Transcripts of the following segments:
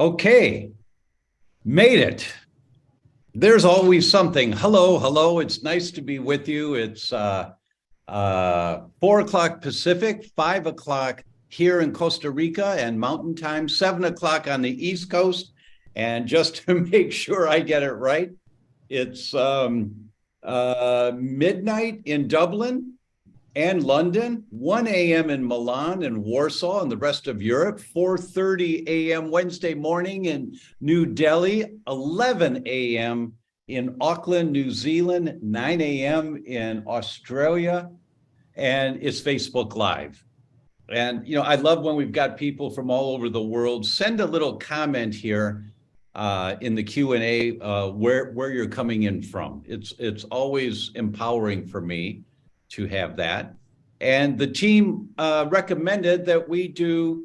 Okay, made it. There's always something. Hello, hello. It's nice to be with you. It's 4 o'clock Pacific, 5 o'clock here in Costa Rica, and Mountain Time, 7 o'clock on the East Coast. And just to make sure I get it right, it's midnight in Dublin and London, 1 a.m. in Milan and Warsaw and the rest of Europe, 4:30 a.m. Wednesday morning in New Delhi, 11 a.m. in Auckland, New Zealand, 9 a.m. in Australia, and it's Facebook Live. And, I love when we've got people from all over the world. Send a little comment here in the Q&A where you're coming in from. It's always empowering for me to have that. And the team recommended that we do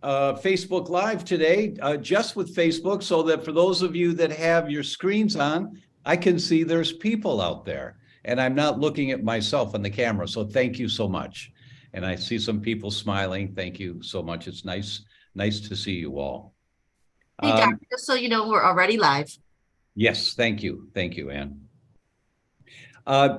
Facebook Live today, just with Facebook, so that for those of you that have your screens on, I can see there's people out there. And I'm not looking at myself on the camera. So thank you so much. And I see some people smiling. Thank you so much. It's nice to see you all. Hey, Doctor, just so you know, we're already live. Yes, thank you. Thank you, Ann.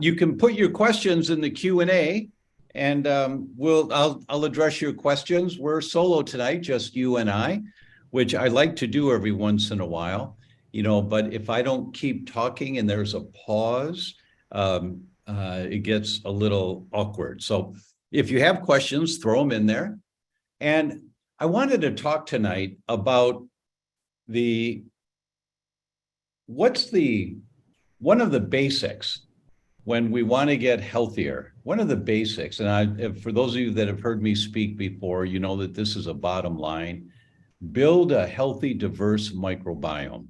You can put your questions in the Q&A, and I'll address your questions. We're solo tonight, just you and I, which I like to do every once in a while, but if I don't keep talking and there's a pause, it gets a little awkward. So if you have questions, throw them in there. And I wanted to talk tonight about one of the basics when we want to get healthier. One of the basics, and for those of you that have heard me speak before, you know that this is a bottom line: build a healthy, diverse microbiome.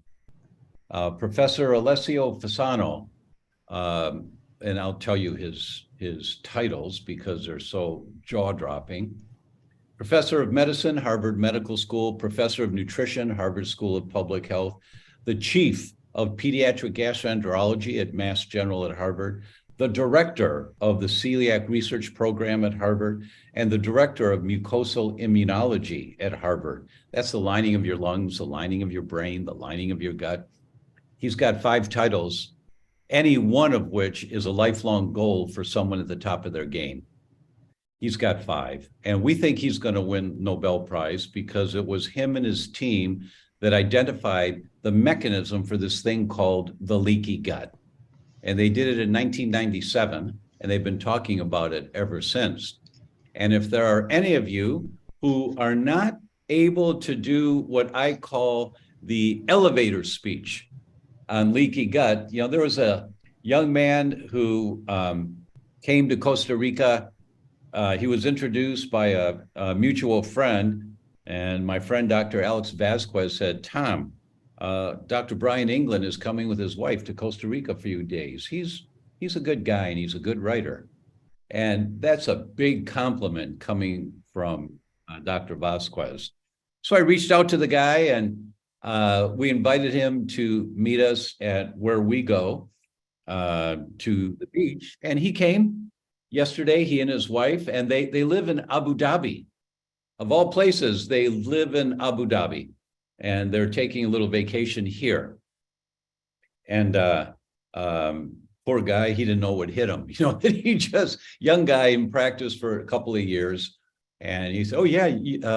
Professor Alessio Fasano, and I'll tell you his titles because they're so jaw-dropping. Professor of Medicine, Harvard Medical School, Professor of Nutrition, Harvard School of Public Health, the Chief of Pediatric Gastroenterology at Mass General at Harvard, the Director of the Celiac Research Program at Harvard, and the Director of Mucosal Immunology at Harvard. That's the lining of your lungs, the lining of your brain, the lining of your gut. He's got 5 titles, any one of which is a lifelong goal for someone at the top of their game. He's got 5, and we think he's going to win Nobel Prize because it was him and his team that identified the mechanism for this thing called the leaky gut. And they did it in 1997, and they've been talking about it ever since. And if there are any of you who are not able to do what I call the elevator speech on leaky gut, there was a young man who came to Costa Rica. He was introduced by a mutual friend, and my friend, Dr. Alex Vasquez, said, Tom, Dr. Brian England is coming with his wife to Costa Rica for a few days. He's a good guy, and he's a good writer. And that's a big compliment coming from Dr. Vasquez. So I reached out to the guy, and we invited him to meet us at where we go to the beach. And he came yesterday, he and his wife, and they live in Abu Dhabi. Of all places, they live in Abu Dhabi, and they're taking a little vacation here. And poor guy, he didn't know what hit him. Young guy in practice for a couple of years. And he said, oh yeah,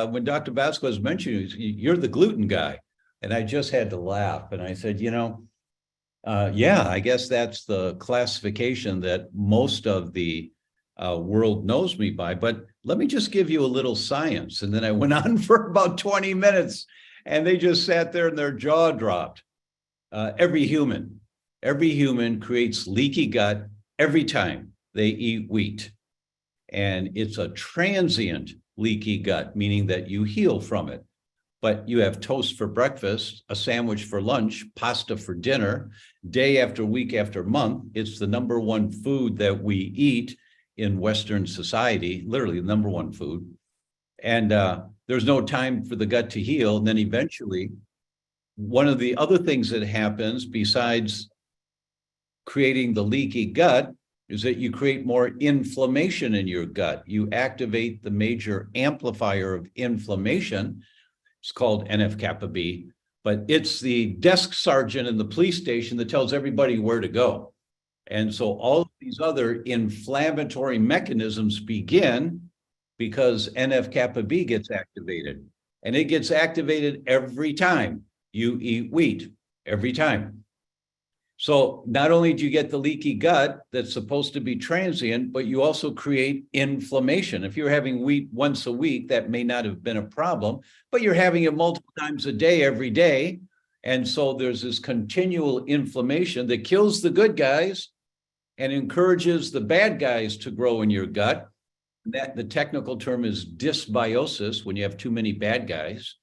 when Dr. Vasquez mentioned you, you're the gluten guy. And I just had to laugh. And I said, yeah, I guess that's the classification that most of the world knows me by, but let me just give you a little science. And then I went on for about 20 minutes, and they just sat there and their jaw dropped. Every human creates leaky gut every time they eat wheat. And it's a transient leaky gut, meaning that you heal from it. But you have toast for breakfast, a sandwich for lunch, pasta for dinner, day after week after month. It's the number one food that we eat in Western society, literally the number one food. And there's no time for the gut to heal. And then eventually, one of the other things that happens besides creating the leaky gut is that you create more inflammation in your gut. You activate the major amplifier of inflammation, It's called NF-kappa B, but it's the desk sergeant in the police station that tells everybody where to go. And so all of these other inflammatory mechanisms begin because NF-kappa B gets activated. And it gets activated every time you eat wheat, every time. So not only do you get the leaky gut that's supposed to be transient, but you also create inflammation. If you're having wheat once a week, that may not have been a problem, but you're having it multiple times a day, every day. And so there's this continual inflammation that kills the good guys and encourages the bad guys to grow in your gut. That the technical term is dysbiosis, when you have too many bad guys.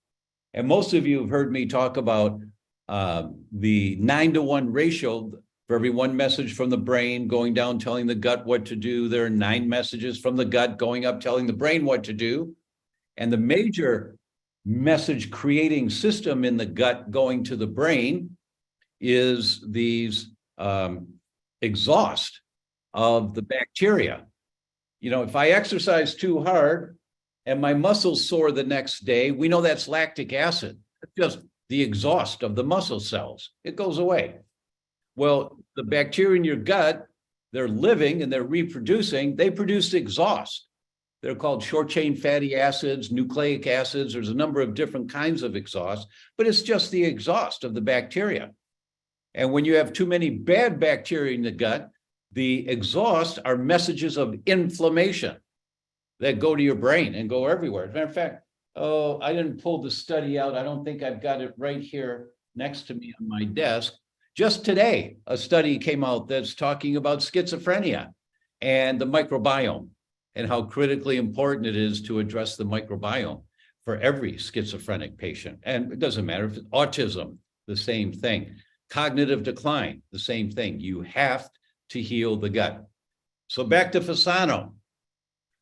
And most of you have heard me talk about the 9-to-1 ratio. For every one message from the brain going down telling the gut what to do, there are 9 messages from the gut going up telling the brain what to do. And the major message creating system in the gut going to the brain is these exhaust of the bacteria. You know, if I exercise too hard and my muscles sore the next day, we know that's lactic acid. It's just the exhaust of the muscle cells. It goes away. Well, the bacteria in your gut, they're living and they're reproducing. They produce exhaust. They're called short-chain fatty acids, nucleic acids. There's a number of different kinds of exhaust, but it's just the exhaust of the bacteria. And when you have too many bad bacteria in the gut, the exhaust are messages of inflammation that go to your brain and go everywhere. As a matter of fact, oh, I didn't pull the study out. I don't think I've got it right here next to me on my desk. Just today, a study came out that's talking about schizophrenia and the microbiome and how critically important it is to address the microbiome for every schizophrenic patient. And it doesn't matter if it's autism, the same thing. Cognitive decline, the same thing. You have to heal the gut. So back to Fasano.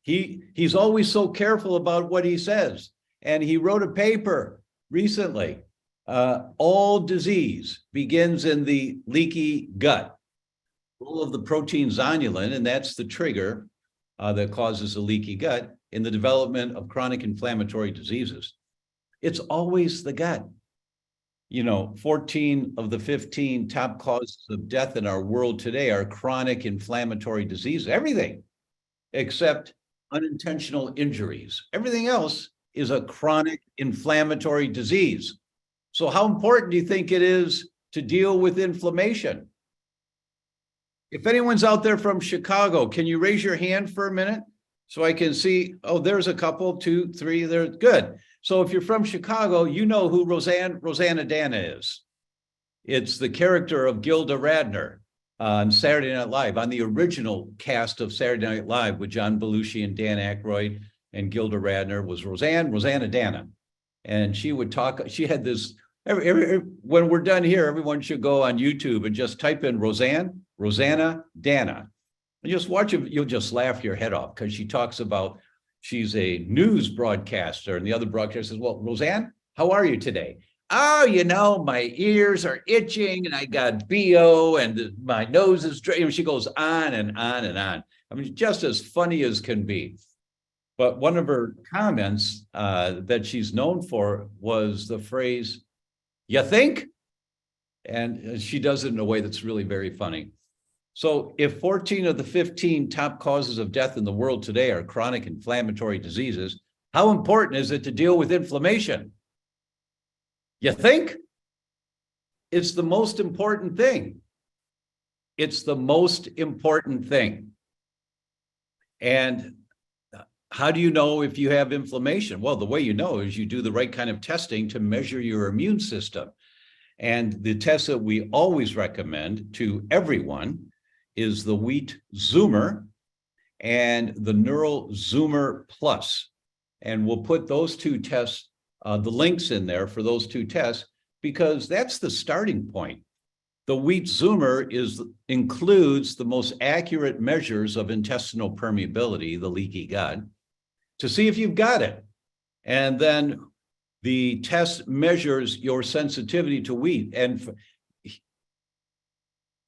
He's always so careful about what he says. And he wrote a paper recently. All disease begins in the leaky gut. Role of the protein zonulin, and that's the trigger that causes a leaky gut in the development of chronic inflammatory diseases. It's always the gut. You know, 14 of the 15 top causes of death in our world today are chronic inflammatory disease. Everything except unintentional injuries. Everything else is a chronic inflammatory disease. So how important do you think it is to deal with inflammation? If anyone's out there from Chicago, can you raise your hand for a minute so I can see? Oh, there's a couple, 2, 3, they're good. So if you're from Chicago, you know who Rosanna Dana is. It's the character of Gilda Radner on Saturday Night Live, on the original cast of Saturday Night Live with John Belushi and Dan Aykroyd, and Gilda Radner was Rosanna Dana. And she would talk, she had this, when we're done here, everyone should go on YouTube and just type in Rosanna Dana. And just watch it, you'll just laugh your head off because she talks about, she's a news broadcaster, and the other broadcaster says, well, Roseanne, how are you today? Oh, you know, my ears are itching and I got BO and my nose is dry. She goes on and on and on. I mean, just as funny as can be. But one of her comments that she's known for was the phrase, you think? And she does it in a way that's really very funny. So if 14 of the 15 top causes of death in the world today are chronic inflammatory diseases, how important is it to deal with inflammation? You think? It's the most important thing. It's the most important thing. And how do you know if you have inflammation? Well, the way you know is you do the right kind of testing to measure your immune system. And the test that we always recommend to everyone is the Wheat Zoomer and the Neural Zoomer Plus. And we'll put those two tests, the links in there for those two tests, because that's the starting point. The Wheat Zoomer includes the most accurate measures of intestinal permeability, the leaky gut, to see if you've got it. And then the test measures your sensitivity to wheat. And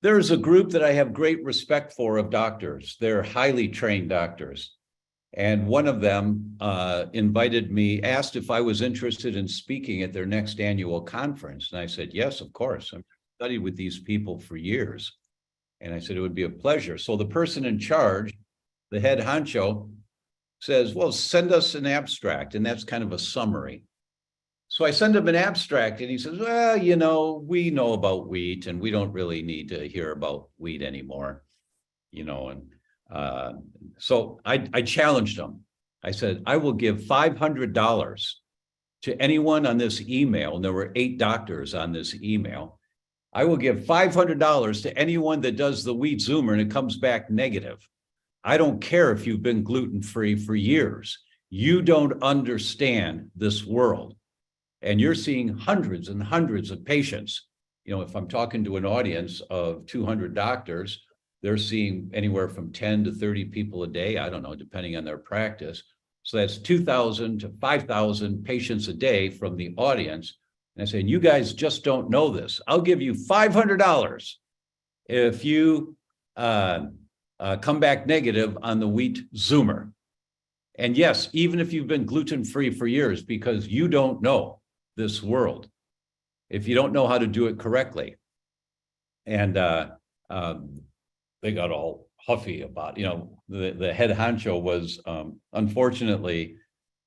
there's a group that I have great respect for of doctors. They're highly trained doctors. And one of them invited me, asked if I was interested in speaking at their next annual conference. And I said, yes, of course. I've studied with these people for years. And I said, it would be a pleasure. So the person in charge, the head honcho, says, well, send us an abstract. And that's kind of a summary. So I send him an abstract and he says, well, you know, we know about wheat and we don't really need to hear about wheat anymore, you know. And so I challenged him. I said, I will give $500 to anyone on this email. And there were 8 doctors on this email. I will give $500 to anyone that does the wheat Zoomer and it comes back negative. I don't care if you've been gluten-free for years. You don't understand this world. And you're seeing hundreds and hundreds of patients. You know, if I'm talking to an audience of 200 doctors, they're seeing anywhere from 10 to 30 people a day. I don't know, depending on their practice. So that's 2,000 to 5,000 patients a day from the audience. And I say, you guys just don't know this. I'll give you $500 if you come back negative on the wheat Zoomer. And yes, even if you've been gluten-free for years, because you don't know this world, if you don't know how to do it correctly. And they got all huffy about, you know, the head honcho was unfortunately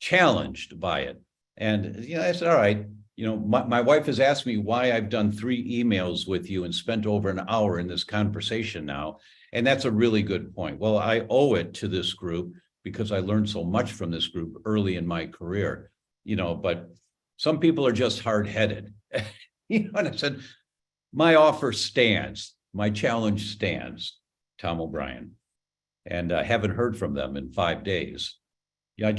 challenged by it. And, you know, I said, all right, you know, my wife has asked me why I've done 3 emails with you and spent over an hour in this conversation now. And that's a really good point. Well, I owe it to this group because I learned so much from this group early in my career, you know, but some people are just hard-headed. You know, and I said, my offer stands, my challenge stands, Tom O'Brien. And I haven't heard from them in 5 days. Yeah,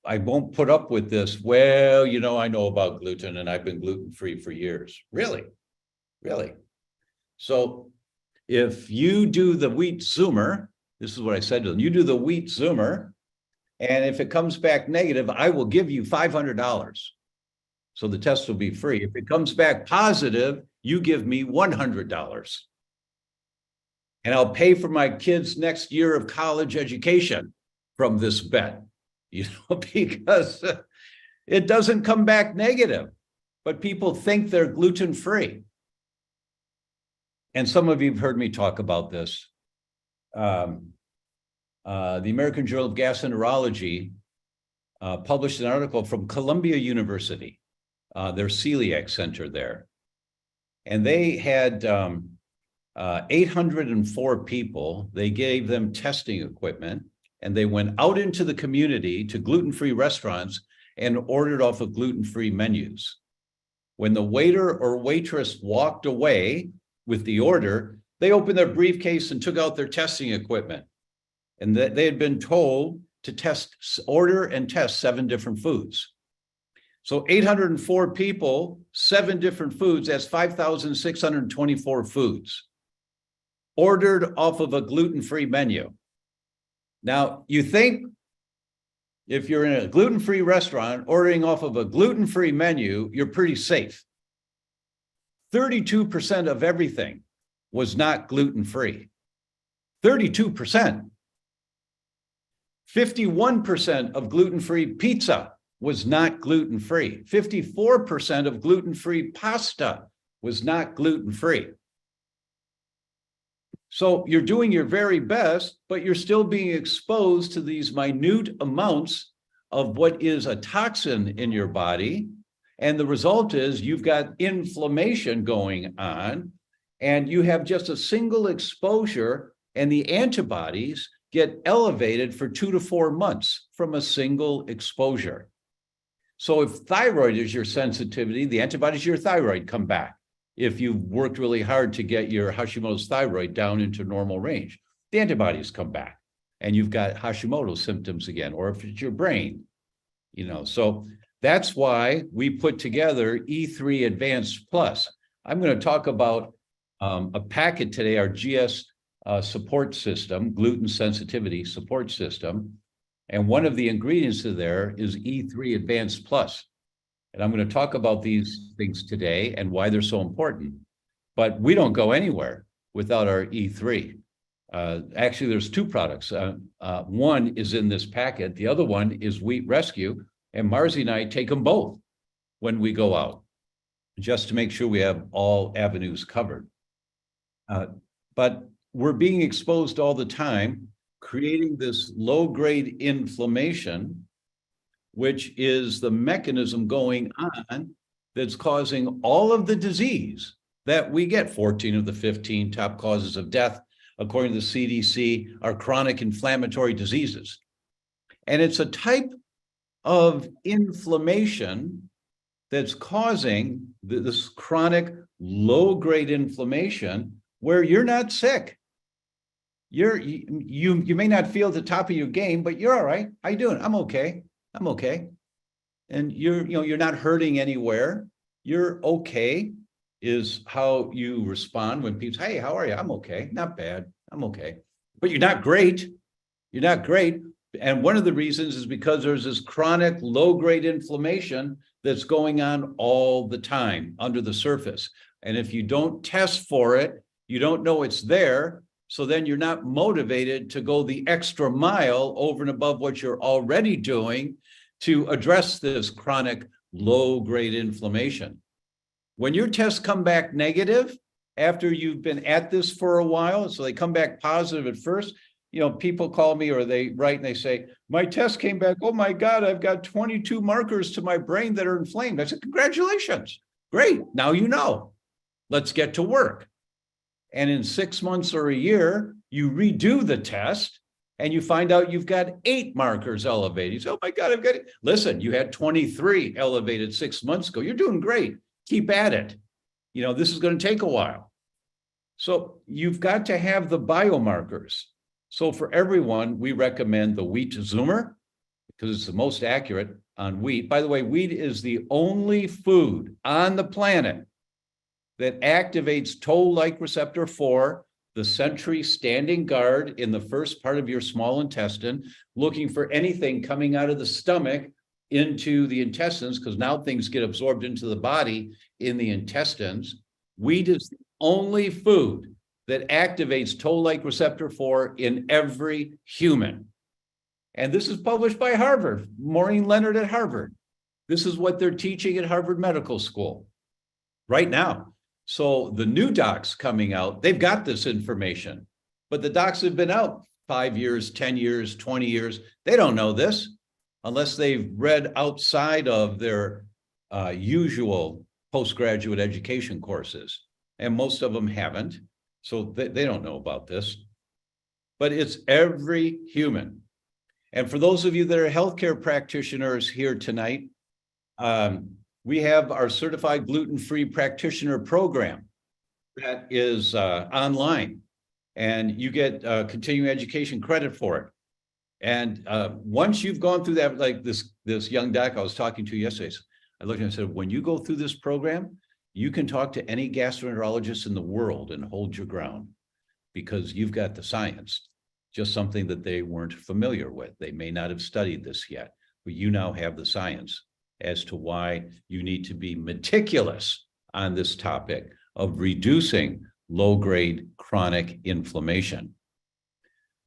I won't put up with this. Well, you know, I know about gluten and I've been gluten-free for years. Really? Really? So if you do the wheat Zoomer, this is what I said to them, you do the wheat Zoomer, and if it comes back negative, I will give you $500. So the test will be free. If it comes back positive, you give me $100. And I'll pay for my kids' next year of college education from this bet, you know, because it doesn't come back negative, but people think they're gluten-free. And some of you have heard me talk about this. The American Journal of Gastroenterology published an article from Columbia University, their celiac center there. And they had 804 people. They gave them testing equipment, and they went out into the community to gluten-free restaurants and ordered off of gluten-free menus. When the waiter or waitress walked away with the order, they opened their briefcase and took out their testing equipment. And they had been told to order and test 7 different foods. So 804 people, 7 different foods, that's 5,624 foods ordered off of a gluten-free menu. Now, you think if you're in a gluten-free restaurant ordering off of a gluten-free menu, you're pretty safe. 32% of everything was not gluten-free. 32%. 51% of gluten-free pizza was not gluten-free. 54% of gluten-free pasta was not gluten-free. So you're doing your very best, but you're still being exposed to these minute amounts of what is a toxin in your body. And the result is you've got inflammation going on, and you have just a single exposure, and the antibodies get elevated for 2 to 4 months from a single exposure. So if thyroid is your sensitivity, the antibodies to your thyroid come back. If you've worked really hard to get your Hashimoto's thyroid down into normal range, the antibodies come back and you've got Hashimoto's symptoms again, or if it's your brain, you know. So that's why we put together E3 Advanced Plus. I'm going to talk about a packet today, our GS support system, gluten sensitivity support system. And one of the ingredients of there is E3 Advanced Plus. And I'm going to talk about these things today and why they're so important. But we don't go anywhere without our E3. Actually, there's two products. One is in this packet. The other one is Wheat Rescue. And Marzi and I take them both when we go out, just to make sure we have all avenues covered. But we're being exposed all the time, creating this low-grade inflammation, which is the mechanism going on that's causing all of the disease that we get. 14 of the 15 top causes of death, according to the CDC, are chronic inflammatory diseases. And it's a type of inflammation that's causing this chronic low-grade inflammation where you're not sick. You may not feel at the top of your game, but you're all right. How you doing? I'm okay. I'm okay. And you're not hurting anywhere. You're okay is how you respond when people say, hey, how are you? I'm okay. Not bad. I'm okay. But you're not great. You're not great. And one of the reasons is because there's this chronic low-grade inflammation that's going on all the time under the surface. And if you don't test for it, you don't know it's there. So then you're not motivated to go the extra mile over and above what you're already doing to address this chronic low-grade inflammation. When your tests come back negative after you've been at this for a while, so they come back positive at first, people call me or they write and they say, my test came back, oh my God, I've got 22 markers to my brain that are inflamed. I said, congratulations. Great. Now you know. Let's get to work. And in 6 months or a year, you redo the test and you find out you've got 8 markers elevated. You say, oh my God, I've got it. Listen, you had 23 elevated 6 months ago. You're doing great. Keep at it. This is going to take a while. So you've got to have the biomarkers. So for everyone, we recommend the wheat Zoomer because it's the most accurate on wheat. By the way, wheat is the only food on the planet that activates toll-like receptor 4, the sentry standing guard in the first part of your small intestine, looking for anything coming out of the stomach into the intestines, because now things get absorbed into the body in the intestines. Wheat is the only food that activates toll-like receptor 4 in every human. And this is published by Harvard, Maureen Leonard at Harvard. This is what they're teaching at Harvard Medical School right now. So the new docs coming out, they've got this information, but the docs have been out 5 years, 10 years, 20 years. They don't know this unless they've read outside of their usual postgraduate education courses. And most of them haven't. So they don't know about this. But it's every human. And for those of you that are healthcare practitioners here tonight, we have our certified gluten-free practitioner program that is online, and you get continuing education credit for it. And once you've gone through that, like this young doc I was talking to yesterday, I looked at him and said, when you go through this program, you can talk to any gastroenterologist in the world and hold your ground because you've got the science, just something that they weren't familiar with. They may not have studied this yet, but you now have the science as to why you need to be meticulous on this topic of reducing low-grade chronic inflammation.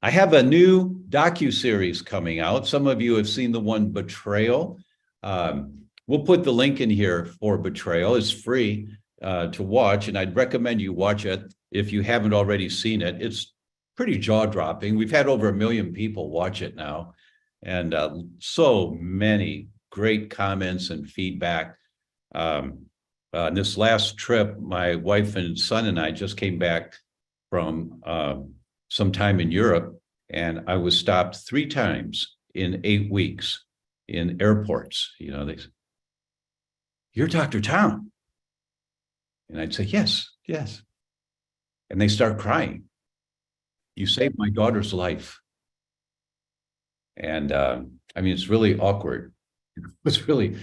I have a new docuseries coming out. Some of you have seen the one Betrayal. We'll put the link in here for Betrayal. It's free to watch, and I'd recommend you watch it if you haven't already seen it. It's pretty jaw-dropping. We've had over 1 million people watch it now, and so many great comments and feedback. On this last trip, my wife and son and I just came back from some time in Europe, and I was stopped 3 times in 8 weeks in airports. They say, "You're Dr. Tom." And I'd say, yes. And they start crying. "You saved my daughter's life." And it's really awkward. It's really,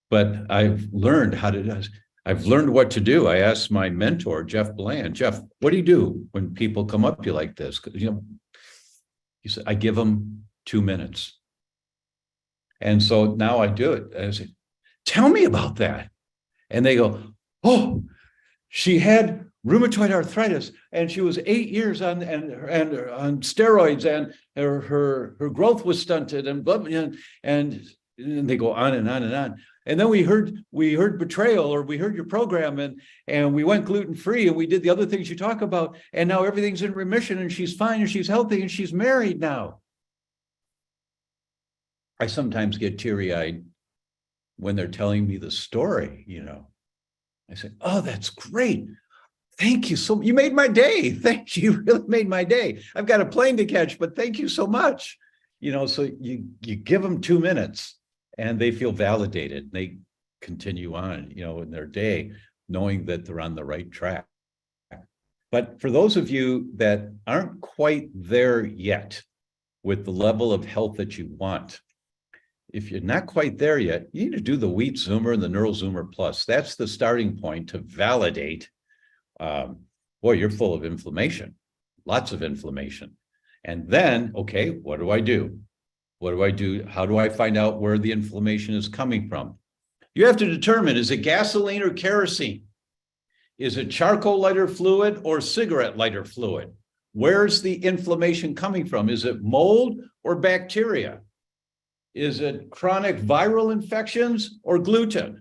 but I've learned I've learned what to do. I asked my mentor, Jeff Bland, Jeff, what do you do when people come up to you like this? He said, I give them 2 minutes. And so now I do it. I say, tell me about that. And they go, oh, she had rheumatoid arthritis, and she was 8 years on on steroids, and her growth was stunted, and blah, and they go on and on and on. And then we heard betrayal, or we heard your program, and we went gluten-free, and we did the other things you talk about, and now everything's in remission, and she's fine, and she's healthy, and she's married now. I sometimes get teary-eyed when they're telling me the story, you know. I say, oh, that's great. Thank you so much. You made my day. Thank you. You really made my day. I've got a plane to catch, but thank you so much. You know, so you give them 2 minutes and they feel validated. They continue on, you know, in their day, knowing that they're on the right track. But for those of you that aren't quite there yet with the level of health that you want, if you're not quite there yet, you need to do the Wheat Zoomer and the Neural Zoomer Plus. That's the starting point to validate, boy, you're full of inflammation, lots of inflammation. And then, okay, what do I do? What do I do? How do I find out where the inflammation is coming from? You have to determine, is it gasoline or kerosene? Is it charcoal lighter fluid or cigarette lighter fluid? Where's the inflammation coming from? Is it mold or bacteria? Is it chronic viral infections or gluten?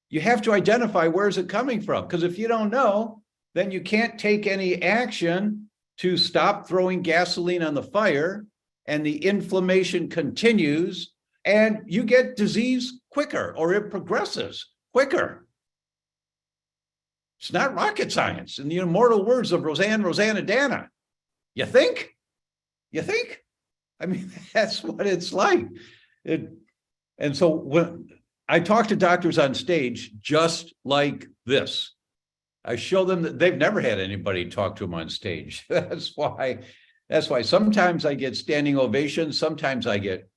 You have to identify where's it coming from, because if you don't know, then you can't take any action to stop throwing gasoline on the fire, and the inflammation continues, and you get disease quicker, or it progresses quicker. It's not rocket science. In the immortal words of Rosanna Dana, you think? You think? I mean, that's what it's like. And so when I talk to doctors on stage just like this, I show them that they've never had anybody talk to them on stage. That's why sometimes I get standing ovations, sometimes I get,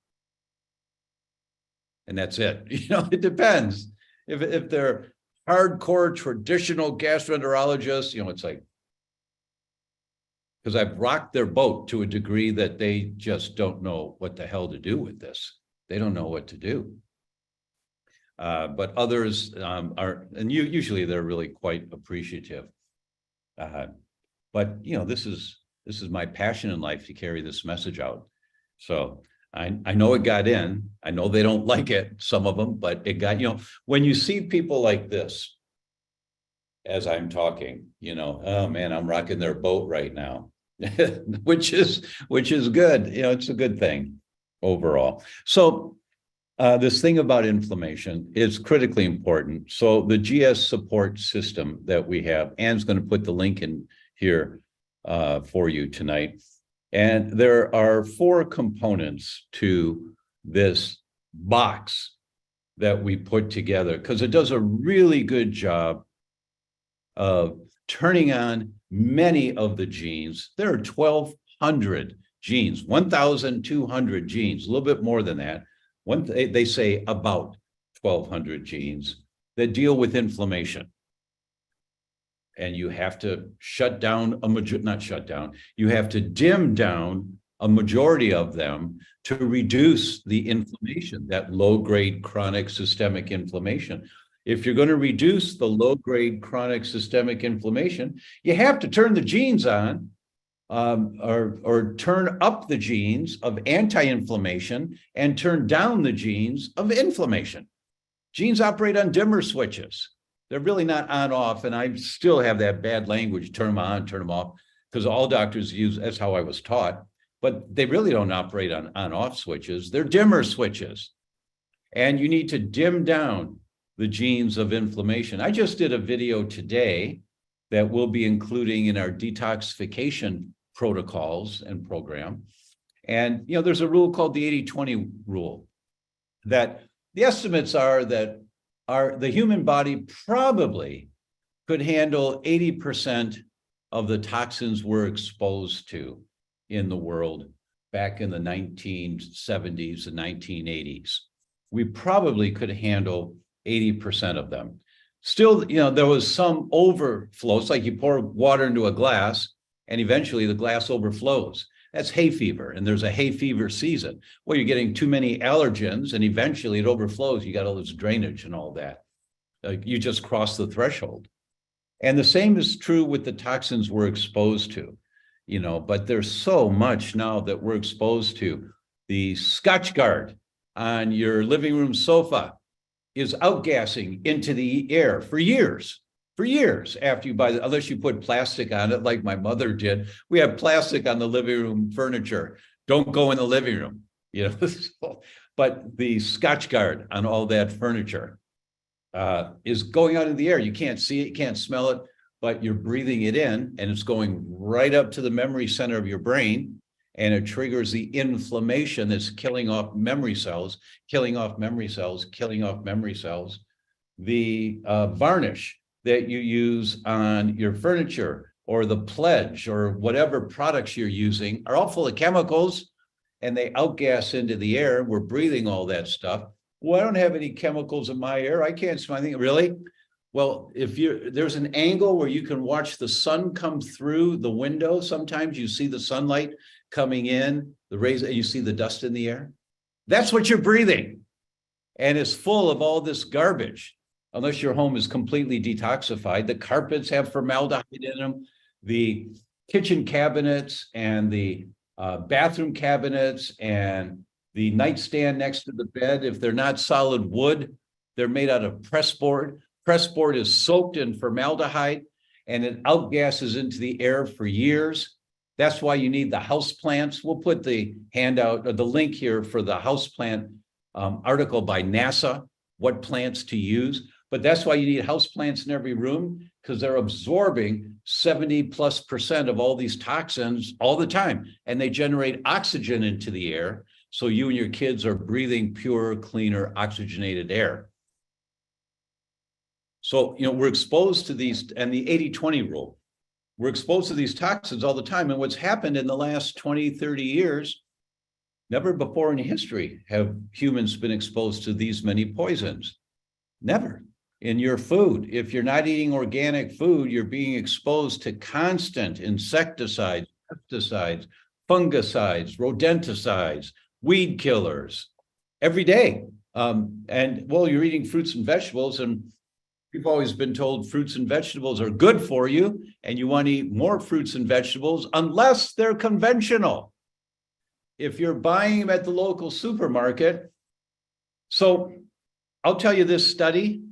and that's it. You know, it depends. If they're hardcore traditional gastroenterologists, you know, it's like, because I've rocked their boat to a degree that they just don't know what the hell to do with this. They don't know what to do. But others are, and usually they're really quite appreciative. But you know, this is my passion in life, to carry this message out. So I know it got in. I know they don't like it, some of them, but it got, you know, when you see people like this, as I'm talking, you know, oh man, I'm rocking their boat right now. which is good. You know, it's a good thing overall. So this thing about inflammation is critically important. So the GS support system that we have, Anne's going to put the link in here for you tonight. And there are 4 components to this box that we put together, because it does a really good job of turning on many of the genes. There are 1,200 genes, 1,200 genes, a little bit more than that. They say about 1,200 genes that deal with inflammation. And you have to shut down you have to dim down a majority of them to reduce the inflammation, that low-grade chronic systemic inflammation. If you're going to reduce the low-grade chronic systemic inflammation, you have to turn the genes on, or turn up the genes of anti-inflammation and turn down the genes of inflammation. Genes operate on dimmer switches. They're really not on-off, and I still have that bad language, turn them on, turn them off, because all doctors use, that's how I was taught, but they really don't operate on on-off switches. They're dimmer switches, and you need to dim down the genes of inflammation. I just did a video today that we'll be including in our detoxification protocols and program. And, you know, there's a rule called the 80-20 rule, that the estimates are that the human body probably could handle 80% of the toxins we're exposed to in the world back in the 1970s and 1980s. We probably could handle 80% of them. Still, you know, there was some overflow. It's like you pour water into a glass and eventually the glass overflows. That's hay fever, and there's a hay fever season. Well, you're getting too many allergens and eventually it overflows. You got all this drainage and all that. You just cross the threshold. And the same is true with the toxins we're exposed to, but there's so much now that we're exposed to. The Scotch Guard on your living room sofa is outgassing into the air for years after you buy it, unless you put plastic on it like my mother did. We have plastic on the living room furniture. Don't go in the living room, but the Scotch Guard on all that furniture is going out in the air. You can't see it, you can't smell it, but you're breathing it in, and it's going right up to the memory center of your brain, and it triggers the inflammation that's killing off memory cells. The varnish that you use on your furniture or the Pledge or whatever products you're using are all full of chemicals, and they outgas into the air. We're breathing all that stuff. Well, I don't have any chemicals in my air. I can't smell anything. Really? Well, there's an angle where you can watch the sun come through the window. Sometimes you see the sunlight coming in, the rays, and you see the dust in the air. That's what you're breathing. And it's full of all this garbage, unless your home is completely detoxified. The carpets have formaldehyde in them. The kitchen cabinets and the bathroom cabinets and the nightstand next to the bed, if they're not solid wood, they're made out of pressboard. Pressboard is soaked in formaldehyde, and it outgasses into the air for years. That's why you need the house plants. We'll put the handout or the link here for the houseplant article by NASA, what plants to use. But that's why you need houseplants in every room, because they're absorbing 70+% of all these toxins all the time. And they generate oxygen into the air. So you and your kids are breathing pure, cleaner, oxygenated air. So, we're exposed to these, and the 80-20 rule, we're exposed to these toxins all the time. And what's happened in the last 20, 30 years, never before in history have humans been exposed to these many poisons. Never. In your food, if you're not eating organic food, you're being exposed to constant insecticides, pesticides, fungicides, rodenticides, weed killers every day. You're eating fruits and vegetables, and we've always been told fruits and vegetables are good for you, and you want to eat more fruits and vegetables unless they're conventional. If you're buying them at the local supermarket. So I'll tell you this study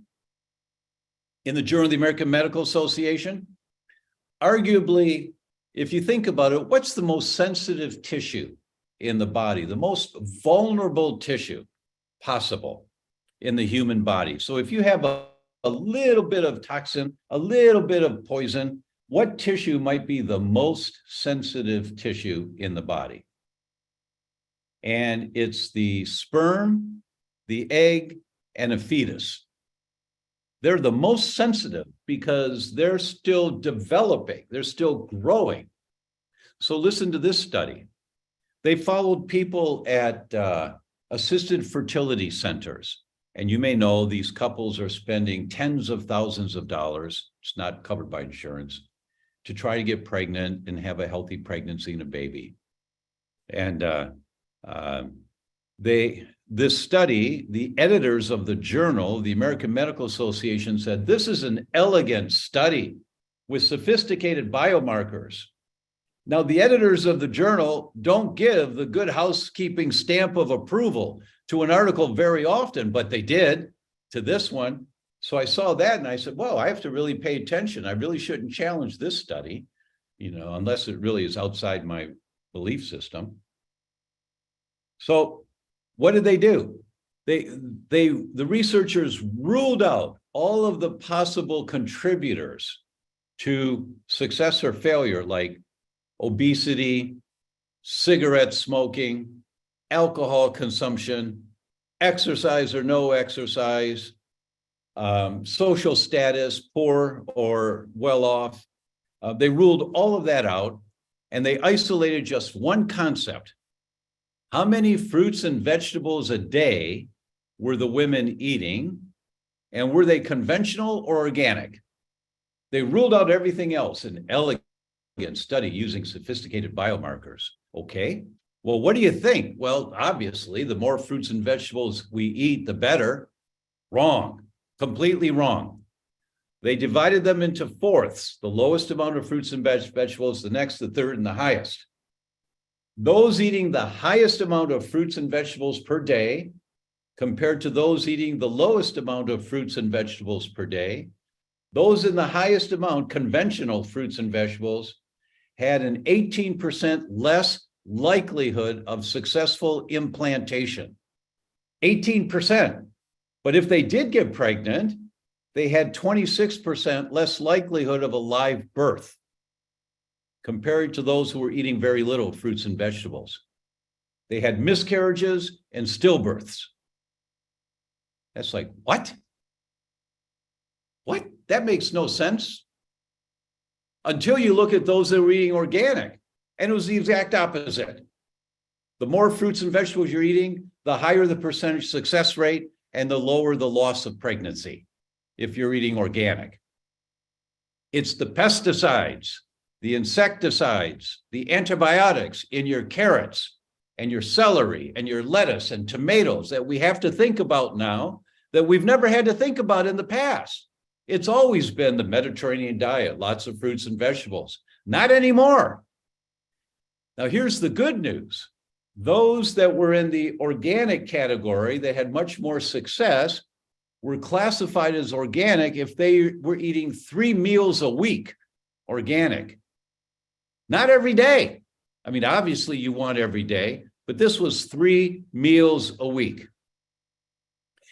in the Journal of the American Medical Association. Arguably, if you think about it, what's the most sensitive tissue in the body, the most vulnerable tissue possible in the human body? So if you have a little bit of toxin, a little bit of poison, what tissue might be the most sensitive tissue in the body? And it's the sperm, the egg, and a fetus. They're the most sensitive because they're still developing, they're still growing. So listen to this study. They followed people at assisted fertility centers. And you may know these couples are spending tens of thousands of dollars, it's not covered by insurance, to try to get pregnant and have a healthy pregnancy and a baby. And this study, the editors of the journal, the American Medical Association, said, this is an elegant study with sophisticated biomarkers. Now, the editors of the journal don't give the good housekeeping stamp of approval to an article very often, but they did to this one. So I saw that and I said, well, I have to really pay attention. I really shouldn't challenge this study, unless it really is outside my belief system. So what did they do? The researchers ruled out all of the possible contributors to success or failure, like obesity, cigarette smoking, alcohol consumption, exercise or no exercise, social status, poor or well off. They ruled all of that out, and they isolated just one concept. How many fruits and vegetables a day were the women eating, and were they conventional or organic? They ruled out everything else, an elegant study using sophisticated biomarkers. Okay, well, what do you think? Well, obviously, the more fruits and vegetables we eat, the better. Wrong, completely wrong. They divided them into fourths, the lowest amount of fruits and vegetables, the next, the third, and the highest. Those eating the highest amount of fruits and vegetables per day compared to those eating the lowest amount of fruits and vegetables per day, those in the highest amount, conventional fruits and vegetables, had an 18% less likelihood of successful implantation. 18%. But if they did get pregnant, they had 26% less likelihood of a live birth compared to those who were eating very little fruits and vegetables. They had miscarriages and stillbirths. That's like, what? What? That makes no sense. Until you look at those that were eating organic, and it was the exact opposite. The more fruits and vegetables you're eating, the higher the percentage success rate and the lower the loss of pregnancy if you're eating organic. It's the pesticides, the insecticides, the antibiotics in your carrots and your celery and your lettuce and tomatoes that we have to think about now that we've never had to think about in the past. It's always been the Mediterranean diet, lots of fruits and vegetables. Not anymore. Now, here's the good news. Those that were in the organic category that had much more success were classified as organic if they were eating 3 meals a week, organic. Not every day. I mean, obviously you want every day, but this was 3 meals a week.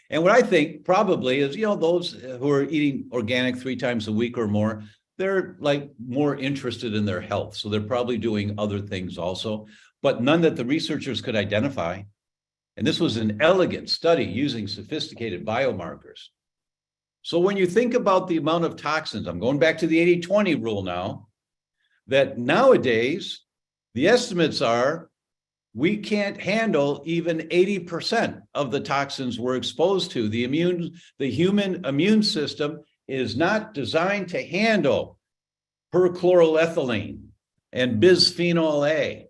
And what I think probably is, those who are eating organic 3 times a week or more, they're like more interested in their health. So they're probably doing other things also, but none that the researchers could identify. And this was an elegant study using sophisticated biomarkers. So when you think about the amount of toxins, I'm going back to the 80-20 rule now, that nowadays the estimates are we can't handle even 80% of the toxins we're exposed to. The human immune system is not designed to handle perchloroethylene and bisphenol A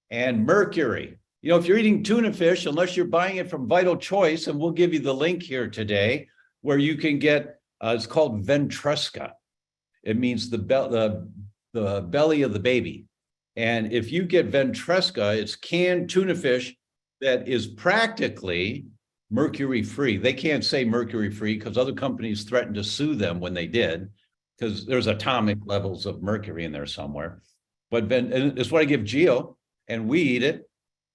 and mercury. If you're eating tuna fish, unless you're buying it from Vital Choice, and we'll give you the link here today, where you can get, it's called Ventresca. It means the belly of the baby. And if you get Ventresca, it's canned tuna fish that is practically mercury-free. They can't say mercury-free because other companies threatened to sue them when they did, because there's atomic levels of mercury in there somewhere. But it's what I give Gio, and we eat it.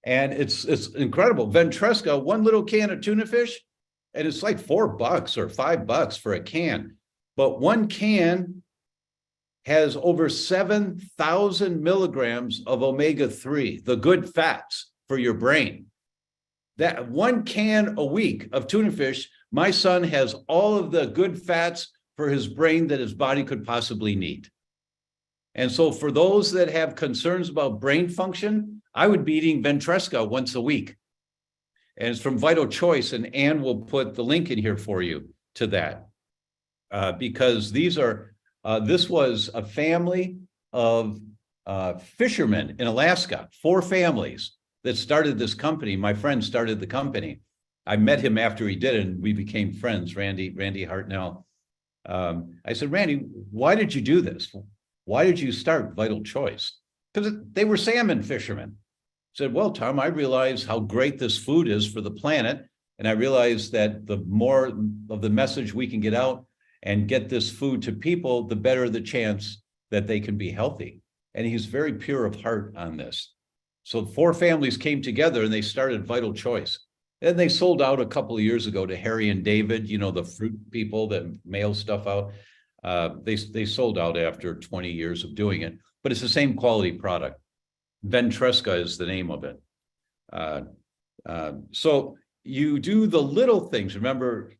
And it's incredible. Ventresca, 1 little can of tuna fish, and it's like $4 or $5 for a can. But 1 can has over 7,000 milligrams of omega-3, the good fats for your brain. That 1 can a week of tuna fish, my son has all of the good fats for his brain that his body could possibly need. And so for those that have concerns about brain function, I would be eating Ventresca once a week. And it's from Vital Choice, and Ann will put the link in here for you to that. Because this was a family of fishermen in Alaska, 4 families that started this company. My friend started the company. I met him after he did it, and we became friends, Randy Hartnell. I said, Randy, why did you do this? Why did you start Vital Choice? Because they were salmon fishermen. I said, well, Tom, I realize how great this food is for the planet. And I realize that the more of the message we can get out and get this food to people, the better the chance that they can be healthy. And he's very pure of heart on this. So 4 families came together and they started Vital Choice. Then they sold out a couple of years ago to Harry and David, the fruit people that mail stuff out. They sold out after 20 years of doing it, but it's the same quality product. Ventresca is the name of it. So you do the little things. Remember,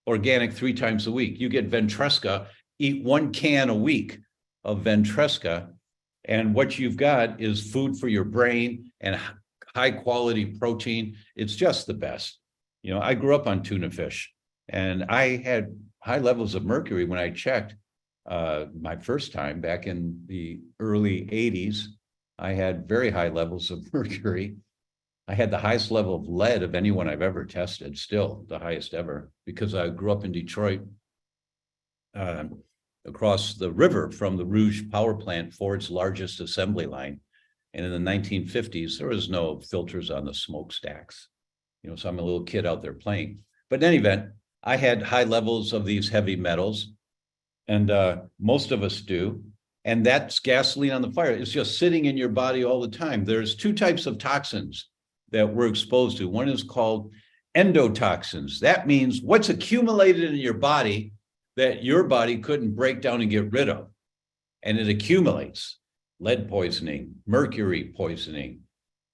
organic 3 times a week. You get Ventresca, eat 1 can a week of Ventresca, and what you've got is food for your brain and high quality protein. It's just the best. I grew up on tuna fish, and I had high levels of mercury when I checked my first time back in the early 80s. I had very high levels of mercury. I had the highest level of lead of anyone I've ever tested, still the highest ever, because I grew up in Detroit. uh, across the river from the Rouge power plant, Ford's largest assembly line. And in the 1950s, there was no filters on the smokestacks. So I'm a little kid out there playing. But in any event, I had high levels of these heavy metals, and most of us do. And that's gasoline on the fire. It's just sitting in your body all the time. There's two types of toxins that we're exposed to. One is called endotoxins. That means what's accumulated in your body that your body couldn't break down and get rid of. And it accumulates. Lead poisoning, mercury poisoning,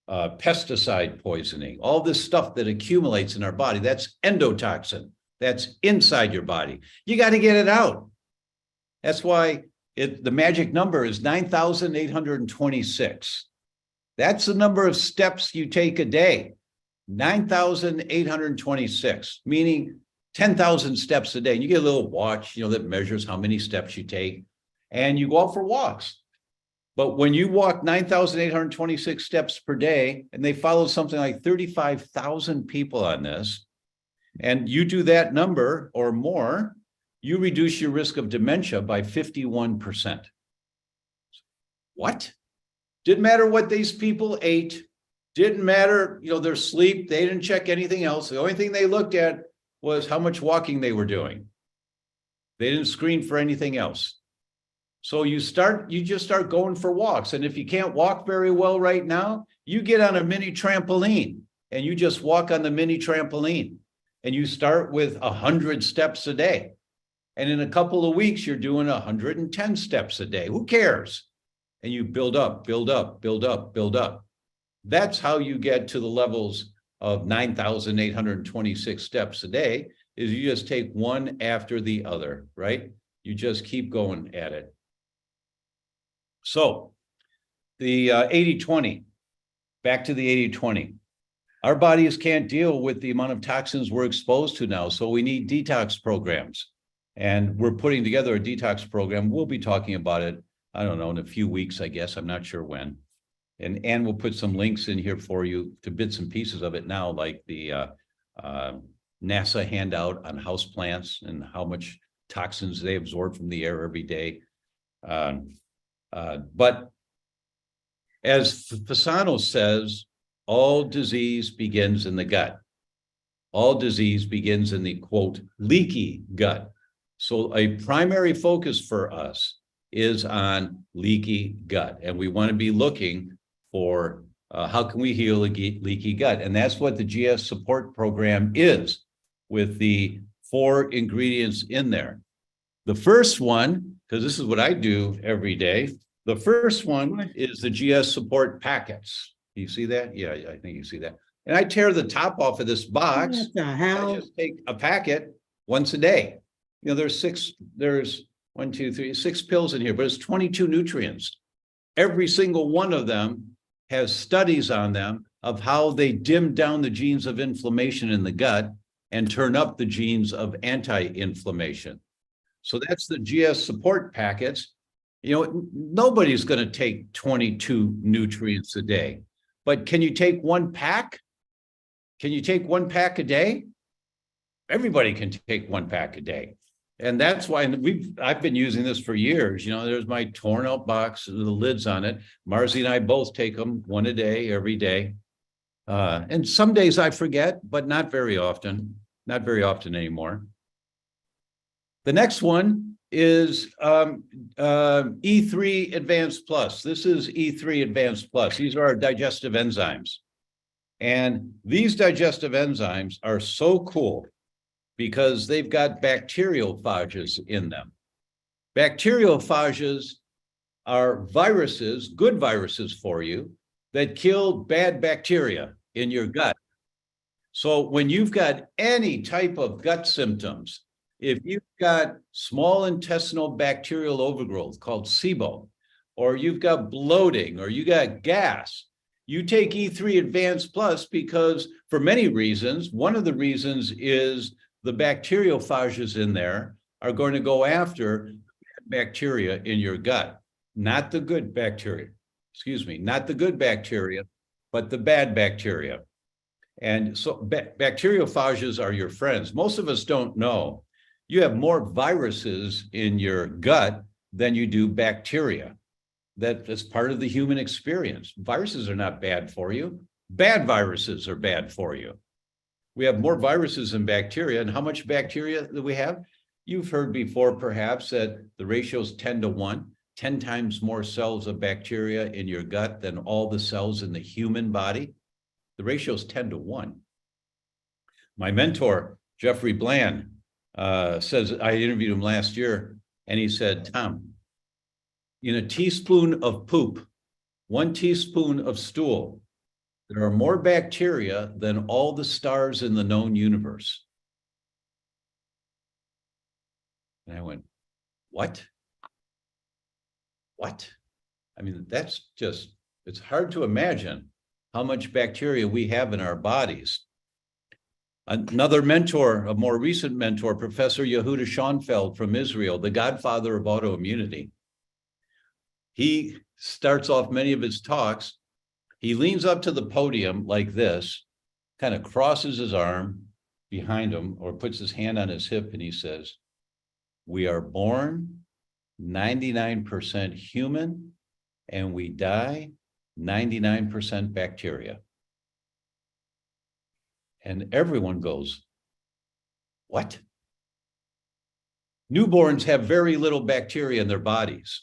pesticide poisoning, all this stuff that accumulates in our body. That's endotoxin. That's inside your body. You got to get it out. That's why the magic number is 9,826. That's the number of steps you take a day. 9,826, meaning 10,000 steps a day. And you get a little watch, that measures how many steps you take, and you go out for walks. But when you walk 9,826 steps per day, and they follow something like 35,000 people on this, and you do that number or more, you reduce your risk of dementia by 51%. What? Didn't matter what these people ate. Didn't matter, their sleep. They didn't check anything else. The only thing they looked at was how much walking they were doing. They didn't screen for anything else. So you just start going for walks. And if you can't walk very well right now, you get on a mini trampoline and you just walk on the mini trampoline, and you start with 100 steps a day. And in a couple of weeks, you're doing 110 steps a day. Who cares? And you build up, build up, build up, build up. That's how you get to the levels of 9,826 steps a day, is you just take one after the other, right? You just keep going at it. So the 80-20, back to the 80-20. Our bodies can't deal with the amount of toxins we're exposed to now, so we need detox programs. And we're putting together a detox program. We'll be talking about it, I don't know, in a few weeks, I guess. I'm not sure when. And Ann will put some links in here for you to bits and pieces of it now, like the NASA handout on houseplants and how much toxins they absorb from the air every day. But as Fasano says, all disease begins in the gut. All disease begins in the, quote, leaky gut. So a primary focus for us is on leaky gut. And we want to be looking for how can we heal a leaky gut? And that's what the GS support program is, with the 4 ingredients in there. The first one, because this is what I do every day, the first one is the GS support packets. You see that? Yeah, I think you see that. And I tear the top off of this box. What the hell? I just take a packet once a day. There's 6 pills in here, but it's 22 nutrients. Every single one of them has studies on them of how they dim down the genes of inflammation in the gut and turn up the genes of anti-inflammation. So that's the GS support packets. Nobody's going to take 22 nutrients a day, but can you take 1 pack? Can you take 1 pack a day? Everybody can take 1 pack a day. And that's why I've been using this for years. There's my torn out box, the lids on it. Marzi and I both take them 1 a day, every day. And some days I forget, but not very often, anymore. The next one is E3 Advanced Plus. This is E3 Advanced Plus. These are our digestive enzymes. And these digestive enzymes are so cool because they've got bacteriophages in them. Bacteriophages are viruses, good viruses for you, that kill bad bacteria in your gut. So when you've got any type of gut symptoms, if you've got small intestinal bacterial overgrowth called SIBO, or you've got bloating, or you got gas, you take E3 Advanced Plus because for many reasons, one of the reasons is the bacteriophages in there are going to go after bacteria in your gut, not the good bacteria, not the good bacteria, but the bad bacteria. And so bacteriophages are your friends. Most of us don't know You have more viruses in your gut than you do bacteria. That is part of the human experience. Viruses are not bad for you. Bad viruses are bad for you. We have more viruses than bacteria. And how much bacteria do we have? You've heard before, perhaps, that the ratio is 10 to 1, 10 times more cells of bacteria in your gut than all the cells in the human body. The ratio is 10 to 1. My mentor, Jeffrey Bland, says, I interviewed him last year, and he said, Tom, in a teaspoon of poop, 1 teaspoon of stool, there are more bacteria than all the stars in the known universe. And I went, what? What? I mean, that's just, it's hard to imagine how much bacteria we have in our bodies. Another mentor, a more recent mentor, Professor Yehuda Schonfeld from Israel, the godfather of autoimmunity. He starts off many of his talks. He leans up to the podium like this, kind of crosses his arm behind him or puts his hand on his hip, and he says, we are born 99% human and we die 99% bacteria. And everyone goes, what? Newborns have very little bacteria in their bodies.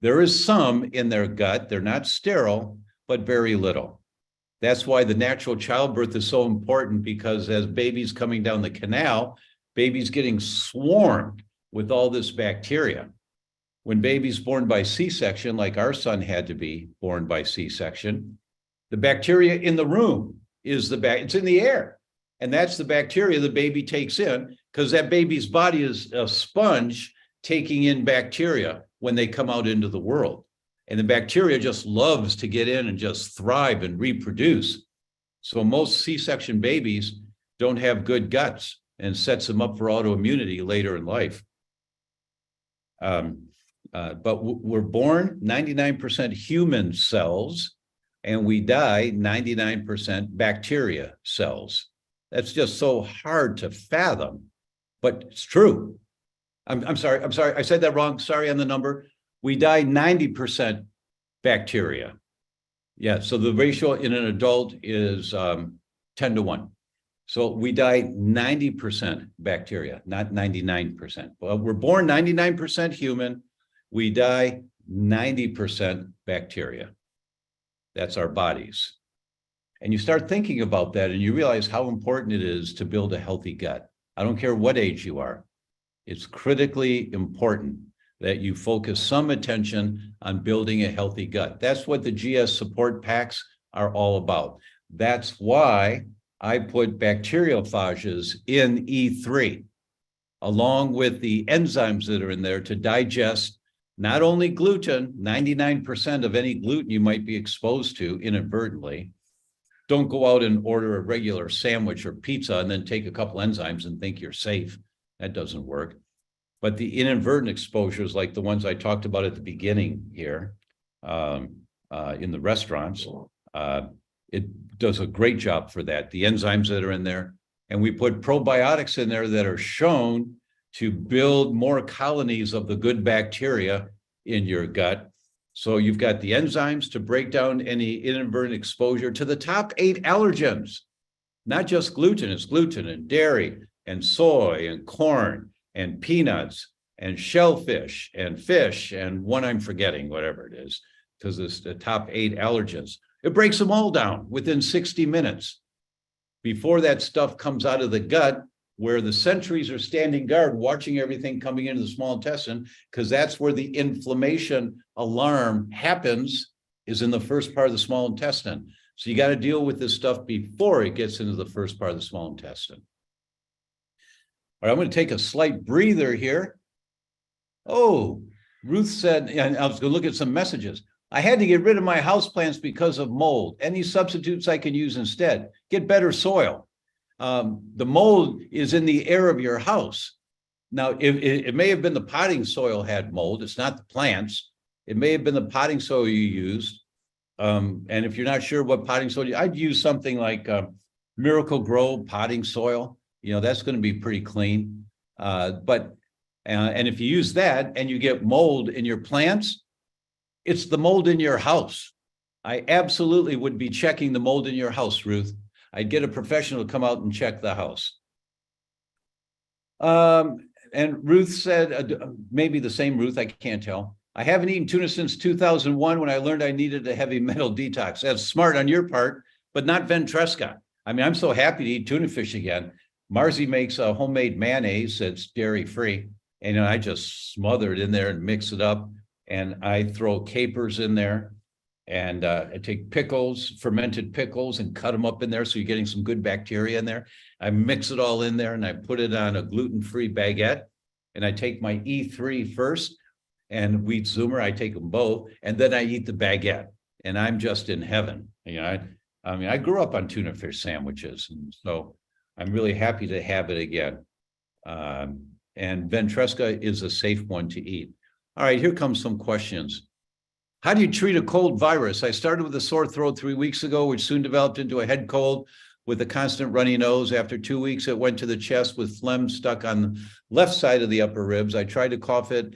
There is some in their gut. They're not sterile, but very little. That's why the natural childbirth is so important, because as babies coming down the canal, babies getting swarmed with all this bacteria. When babies born by C-section, like our son had to be born by C-section, the bacteria in the room is it's in the air. And that's the bacteria the baby takes in, because that baby's body is a sponge taking in bacteria when they come out into the world. And the bacteria just loves to get in and just thrive and reproduce. So most C-section babies don't have good guts, and sets them up for autoimmunity later in life. But we're born 99% human cells, and we die 99% bacteria cells. That's just so hard to fathom, but it's true. I'm sorry, I said that wrong. Sorry on the number. We die 90% bacteria. Yeah, so the ratio in an adult is 10 to 1. So we die 90% bacteria, not 99%. Well, we're born 99% human. We die 90% bacteria. That's our bodies. And you start thinking about that and you realize how important it is to build a healthy gut. I don't care what age you are. It's critically important that you focus some attention on building a healthy gut. That's what the GS support packs are all about. That's why I put bacteriophages in E3, along with the enzymes that are in there to digest not only gluten, 99% of any gluten you might be exposed to inadvertently. Don't go out and order a regular sandwich or pizza and then take a couple enzymes and think you're safe. That doesn't work. But the inadvertent exposures, like the ones I talked about at the beginning here in the restaurants, it does a great job for that. The enzymes that are in there, and we put probiotics in there that are shown to build more colonies of the good bacteria in your gut. So you've got the enzymes to break down any inadvertent exposure to the top 8 allergens, not just gluten. It's gluten and dairy and soy and corn and peanuts and shellfish and fish and one I'm forgetting, whatever it is, because it's the top 8 allergens. It breaks them all down within 60 minutes before that stuff comes out of the gut, where the sentries are standing guard watching everything coming into the small intestine, because that's where the inflammation alarm happens, is in the first part of the small intestine. So you got to deal with this stuff before it gets into the first part of the small intestine. All right, I'm going to take a slight breather here. Oh, Ruth said, and I was going to look at some messages. I had to get rid of my houseplants because of mold. Any substitutes I can use instead? Get better soil. The mold is in the air of your house. Now, it may have been the potting soil had mold. It's not the plants. It may have been the potting soil you used. And if you're not sure what potting soil, I'd use something like Miracle Grow potting soil. You know, that's going to be pretty clean. And if you use that and you get mold in your plants, it's the mold in your house. I absolutely would be checking the mold in your house, Ruth. I'd get a professional to come out and check the house. And Ruth said, maybe the same Ruth, I can't tell. I haven't eaten tuna since 2001 when I learned I needed a heavy metal detox. That's smart on your part, but not Ventresca. I mean, I'm so happy to eat tuna fish again. Marzi makes a homemade mayonnaise that's dairy-free, and I just smother it in there and mix it up, and I throw capers in there, and I take pickles, fermented pickles, and cut them up in there so you're getting some good bacteria in there. I mix it all in there, and I put it on a gluten-free baguette, and I take my E3 first, and wheat zoomer, I take them both, and then I eat the baguette, and I'm just in heaven. I mean, I grew up on tuna fish sandwiches, and so I'm really happy to have it again. And Ventresca is a safe one to eat. All right, here comes some questions. How do you treat a cold virus? I started with a sore throat 3 weeks ago, which soon developed into a head cold with a constant runny nose. After 2 weeks, it went to the chest with phlegm stuck on the left side of the upper ribs. I tried to cough it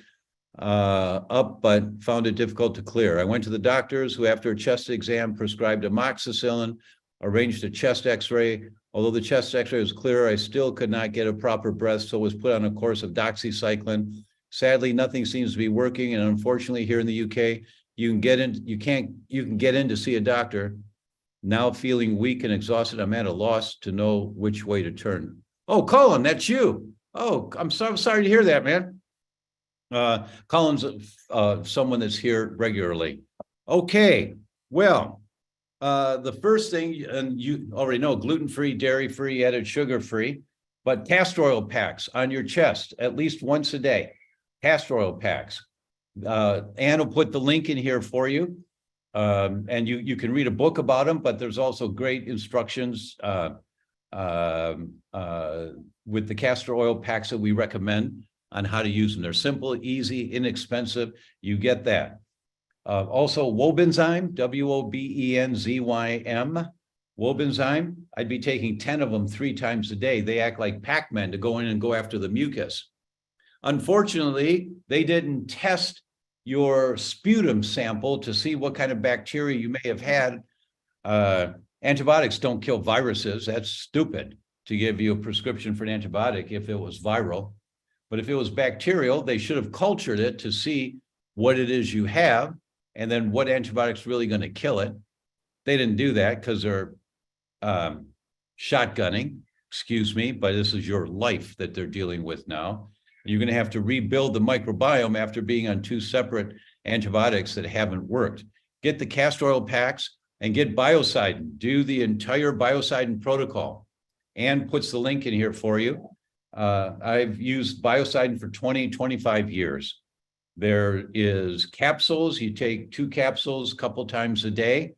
up, but found it difficult to clear. I went to the doctors who, after a chest exam, prescribed amoxicillin, arranged a chest x-ray. Although the chest x-ray was clear, I still could not get a proper breath, so was put on a course of doxycycline. Sadly, nothing seems to be working, and unfortunately, here in the UK, you can get in to see a doctor. Now feeling weak and exhausted, I'm at a loss to know which way to turn. Oh, Colin, that's you. Oh, I'm so sorry to hear that, man. Colin's someone that's here regularly. Okay, well, the first thing, and you already know, gluten-free, dairy-free, added sugar-free, but castor oil packs on your chest at least once a day. Castor oil packs. Ann will put the link in here for you. And you can read a book about them, but there's also great instructions with the castor oil packs that we recommend on how to use them. They're simple, easy, inexpensive. You get that. Also, Wobenzyme, W-O-B-E-N-Z-Y-M, Wobenzyme. I'd be taking 10 of them 3 times a day. They act like Pac-Man to go in and go after the mucus. Unfortunately, they didn't test your sputum sample to see what kind of bacteria you may have had. Antibiotics don't kill viruses. That's stupid to give you a prescription for an antibiotic if it was viral. But if it was bacterial, they should have cultured it to see what it is you have and then what antibiotic's really going to kill it. They didn't do that because they're shotgunning, excuse me, but this is your life that they're dealing with now. You're going to have to rebuild the microbiome after being on 2 separate antibiotics that haven't worked. Get the castor oil packs and get biocidin. Do the entire biocidin protocol. Ann puts the link in here for you. I've used biocidin for 25 years. There is capsules. You take 2 capsules a couple times a day.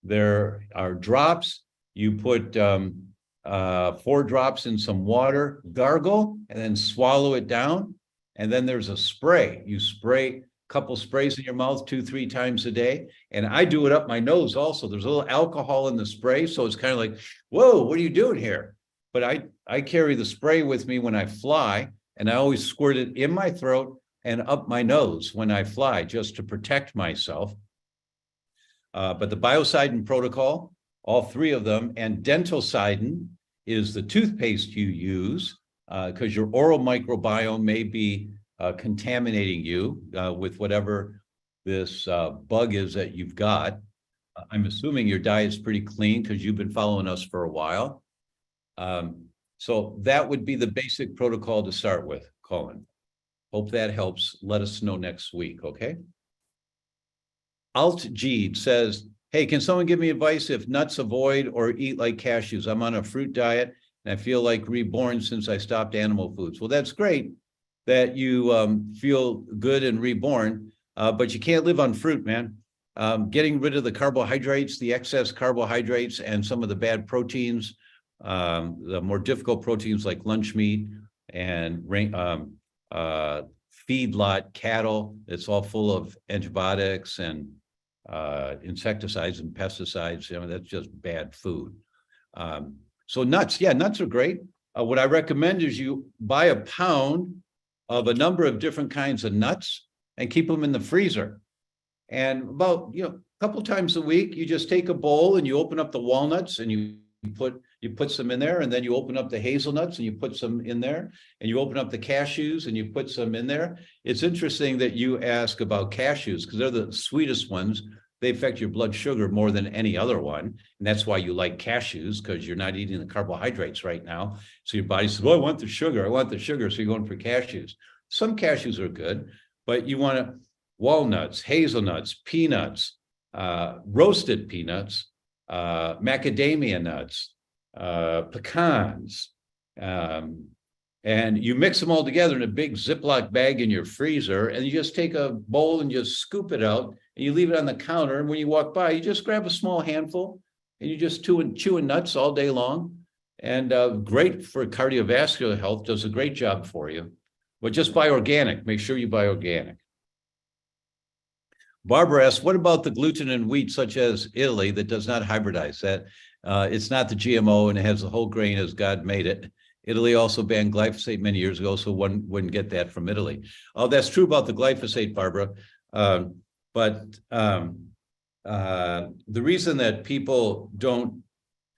There are drops. You put 4 drops in some water, gargle, and then swallow it down. And then there's a spray. You spray a couple sprays in your mouth 2-3 times a day. And I do it up my nose also. There's a little alcohol in the spray. So it's kind of like, whoa, what are you doing here? But I carry the spray with me when I fly, and I always squirt it in my throat and up my nose when I fly, just to protect myself. But the biocidin protocol, all 3 of them, and dentalcidin is the toothpaste you use because your oral microbiome may be contaminating you with whatever this bug is that you've got. I'm assuming your diet's pretty clean because you've been following us for a while. So that would be the basic protocol to start with, Colin. Hope that helps. Let us know next week, okay? Alt G says, hey, can someone give me advice if nuts avoid or eat like cashews? I'm on a fruit diet and I feel like reborn since I stopped animal foods. Well, that's great that you feel good and reborn, but you can't live on fruit, man. Getting rid of the carbohydrates, the excess carbohydrates and some of the bad proteins, the more difficult proteins like lunch meat and feedlot cattle, it's all full of antibiotics and insecticides and pesticides. That's just bad food. So nuts, yeah, nuts are great. what I recommend is you buy a pound of a number of different kinds of nuts and keep them in the freezer. And about, a couple times a week, you just take a bowl and you open up the walnuts and you put some in there, and then you open up the hazelnuts and you put some in there, and you open up the cashews and you put some in there. It's interesting that you ask about cashews because they're the sweetest ones. They affect your blood sugar more than any other one. And that's why you like cashews, because you're not eating the carbohydrates right now. So your body says, well, I want the sugar. So you're going for cashews. Some cashews are good, but you want walnuts, hazelnuts, peanuts, roasted peanuts, macadamia nuts, pecans, and you mix them all together in a big Ziploc bag in your freezer, and you just take a bowl and just scoop it out, and you leave it on the counter. And when you walk by, you just grab a small handful, and you just chewing nuts all day long. And great for cardiovascular health, does a great job for you. But just buy organic. Make sure you buy organic. Barbara asks, what about the gluten in wheat, such as Italy, that does not hybridize? That it's not the GMO and it has the whole grain as God made it. Italy also banned glyphosate many years ago, so one wouldn't get that from Italy. Oh, that's true about the glyphosate, Barbara. But the reason that people don't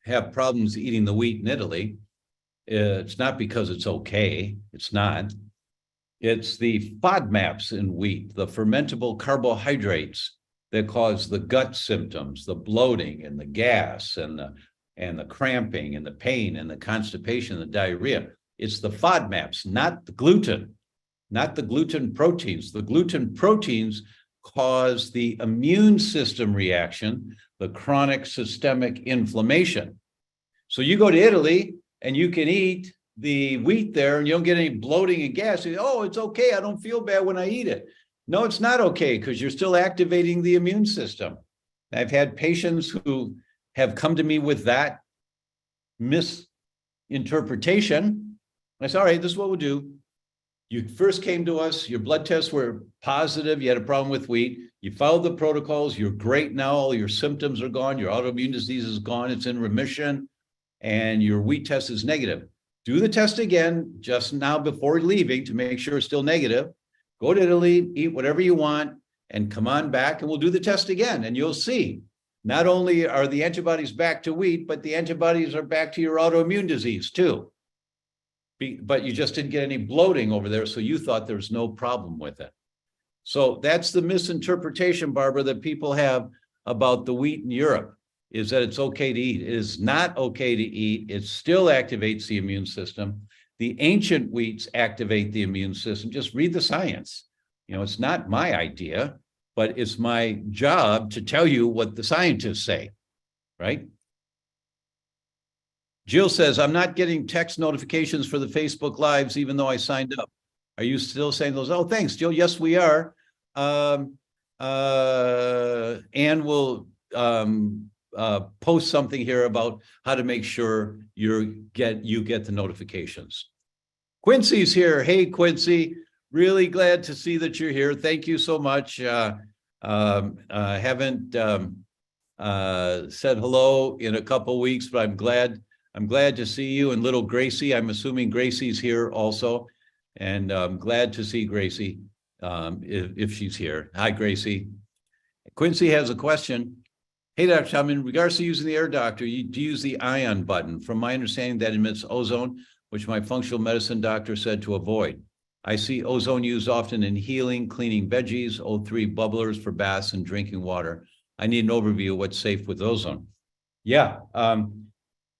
have problems eating the wheat in Italy, it's not because it's okay. It's not. It's the FODMAPs in wheat, the fermentable carbohydrates that cause the gut symptoms, the bloating and the gas and the cramping and the pain and the constipation and the diarrhea. It's the FODMAPs, not the gluten proteins. The gluten proteins cause the immune system reaction, the chronic systemic inflammation. So you go to Italy and you can eat the wheat there and you don't get any bloating and gas. You say, oh, it's okay. I don't feel bad when I eat it. No, it's not okay, because you're still activating the immune system. I've had patients who have come to me with that misinterpretation. I said, all right, this is what we'll do. You first came to us, your blood tests were positive, you had a problem with wheat, you followed the protocols, you're great now, all your symptoms are gone, your autoimmune disease is gone, it's in remission, and your wheat test is negative. Do the test again just now before leaving to make sure it's still negative. Go to Italy, eat whatever you want, and come on back, and we'll do the test again, and you'll see. Not only are the antibodies back to wheat, but the antibodies are back to your autoimmune disease too. But you just didn't get any bloating over there, so you thought there was no problem with it. So that's the misinterpretation, Barbara, that people have about the wheat in Europe, is that it's okay to eat. It is not okay to eat. It still activates the immune system. The ancient wheats activate the immune system. Just read the science. It's not my idea, but it's my job to tell you what the scientists say, right? Jill says, I'm not getting text notifications for the Facebook Lives, even though I signed up. Are you still saying those? Oh, thanks, Jill. Yes, we are. Anne will post something here about how to make sure you get the notifications. Quincy's here. Hey, Quincy. Really glad to see that you're here. Thank you so much. Haven't said hello in a couple weeks, but I'm glad to see you. And little Gracie, I'm assuming Gracie's here also. And I'm glad to see Gracie if she's here. Hi, Gracie. Quincy has a question. Hey, Dr. Tom, in regards to using the Air Doctor, you do use the ion button. From my understanding, that emits ozone, which my functional medicine doctor said to avoid. I see ozone used often in healing, cleaning veggies, O3 bubblers for baths and drinking water. I need an overview of what's safe with ozone. Yeah,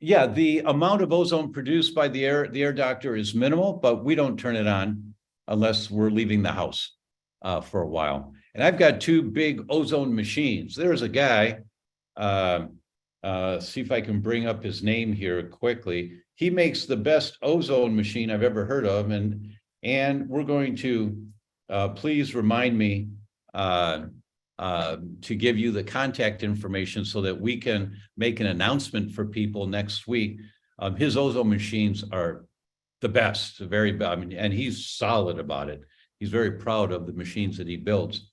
the amount of ozone produced by the Air Doctor is minimal, but we don't turn it on unless we're leaving the house for a while. And I've got two big ozone machines. There's a guy, see if I can bring up his name here quickly. He makes the best ozone machine I've ever heard of. And we're going to, please remind me to give you the contact information so that we can make an announcement for people next week. His ozone machines are the best, and he's solid about it. He's very proud of the machines that he builds.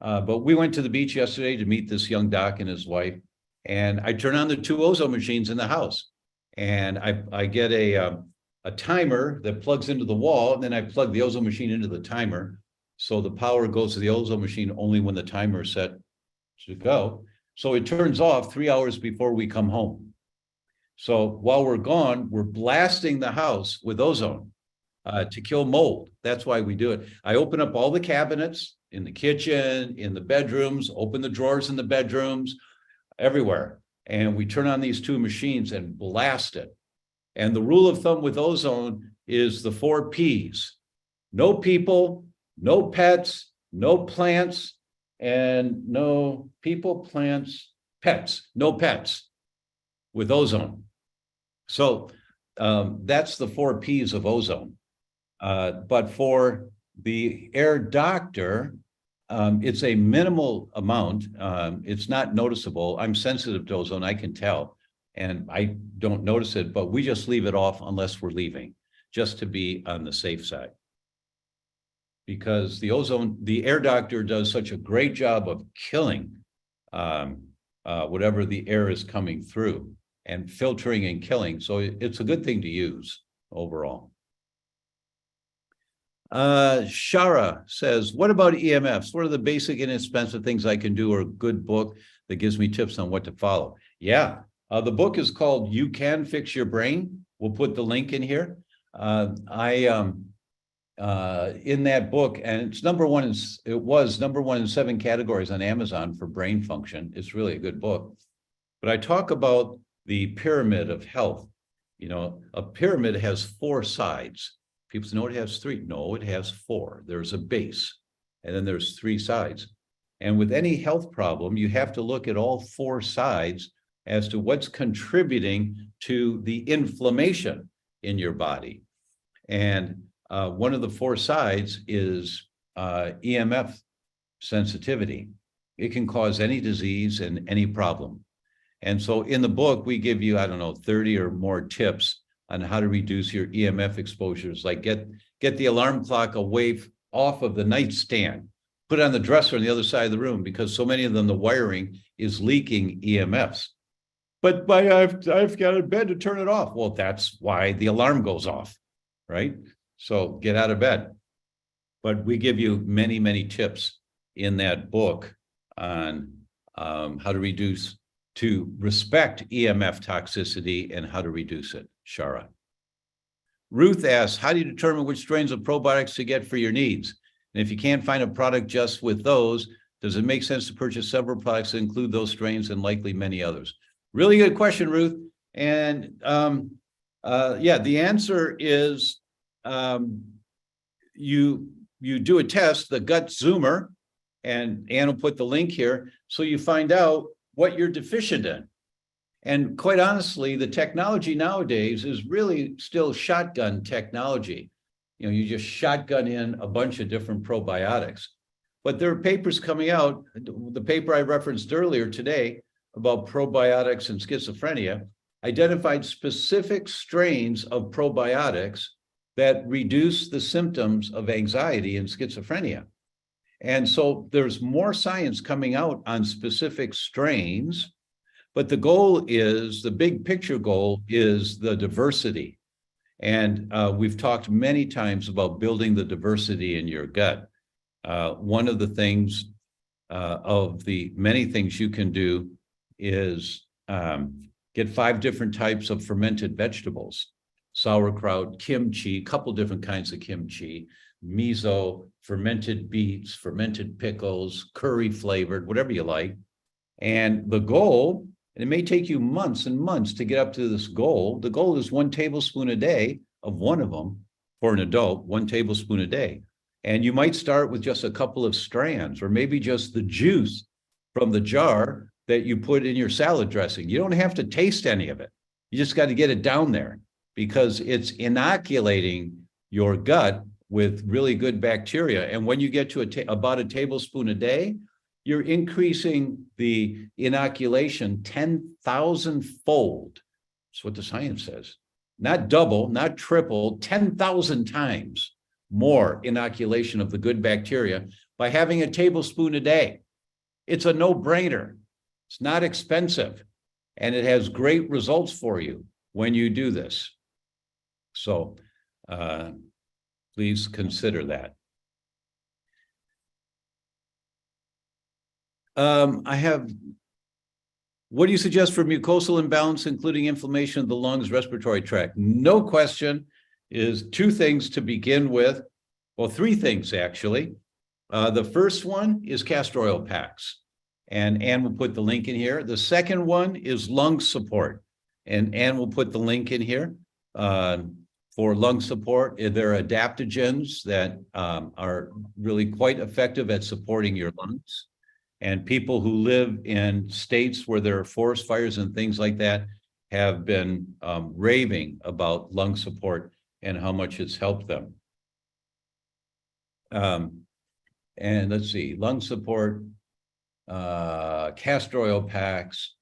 But we went to the beach yesterday to meet this young doc and his wife, and I turn on the two ozone machines in the house, and I get a a timer that plugs into the wall, and then I plug the ozone machine into the timer. So the power goes to the ozone machine only when the timer is set to go. So it turns off 3 hours before we come home. So while we're gone, we're blasting the house with ozone to kill mold. That's why we do it. I open up all the cabinets in the kitchen, in the bedrooms, open the drawers in the bedrooms, everywhere. And we turn on these two machines and blast it. And the rule of thumb with ozone is the 4 Ps. No people, no pets, no plants, and no people, plants, pets, no pets with ozone. So that's the 4 Ps of ozone. But for the Air Doctor, it's a minimal amount. It's not noticeable. I'm sensitive to ozone, I can tell, and I don't notice it, but we just leave it off unless we're leaving, just to be on the safe side. Because the Air Doctor does such a great job of killing whatever the air is coming through and filtering and killing. So it's a good thing to use overall. Shara says, what about EMFs? What are the basic inexpensive things I can do, or a good book that gives me tips on what to follow? Yeah, the book is called You Can Fix Your Brain. We'll put the link in here. In that book, and it's it was number one in 7 categories on Amazon for brain function. It's really a good book. But I talk about the pyramid of health. You know, a pyramid has 4 sides. People say, no, it has 3. No, it has 4. There's a base, and then there's 3 sides. And with any health problem, you have to look at all 4 sides as to what's contributing to the inflammation in your body. And one of the 4 sides is EMF sensitivity. It can cause any disease and any problem. And so in the book, we give you, 30 or more tips on how to reduce your EMF exposures, like get the alarm clock off of the nightstand, put it on the dresser on the other side of the room, because so many of them, the wiring is leaking EMFs. But I've got a bed to turn it off. Well, that's why the alarm goes off, right? So get out of bed. But we give you many, many tips in that book on how to respect EMF toxicity and how to reduce it. Shara. Ruth asks, how do you determine which strains of probiotics to get for your needs? And if you can't find a product just with those, does it make sense to purchase several products that include those strains and likely many others? Really good question, Ruth. And yeah, the answer is you do a test, the gut zoomer, and Ann will put the link here, so you find out what you're deficient in. And quite honestly, the technology nowadays is really still shotgun technology. You know, you just shotgun in a bunch of different probiotics. But there are papers coming out, the paper I referenced earlier today about probiotics and schizophrenia, identified specific strains of probiotics that reduce the symptoms of anxiety and schizophrenia. And so there's more science coming out on specific strains, but the goal is, the big picture goal is the diversity. And we've talked many times about building the diversity in your gut. One of the things, of the many things you can do, is get 5 different types of fermented vegetables: sauerkraut, kimchi, a couple different kinds of kimchi, miso, fermented beets, fermented pickles, curry flavored, whatever you like. And the goal, and it may take you months and months to get up to this goal, the goal is 1 tablespoon a day of one of them for an adult, 1 tablespoon a day. And you might start with just a couple of strands, or maybe just the juice from the jar that you put in your salad dressing. You don't have to taste any of it. You just got to get it down there, because it's inoculating your gut with really good bacteria. And when you get to about a tablespoon a day, you're increasing the inoculation 10,000-fold. That's what the science says. Not double, not triple, 10,000 times more inoculation of the good bacteria by having a tablespoon a day. It's a no-brainer. It's not expensive, and it has great results for you when you do this. So please consider that. I have, what do you suggest for mucosal imbalance, including inflammation of the lungs, respiratory tract? No question is two things to begin with. Well, three things, actually. The first one is castor oil packs, and Ann will put the link in here. The second one is lung support, and Ann will put the link in here for lung support. There are adaptogens that are really quite effective at supporting your lungs. And people who live in states where there are forest fires and things like that have been raving about lung support and how much it's helped them. And let's see, lung support, castor oil packs,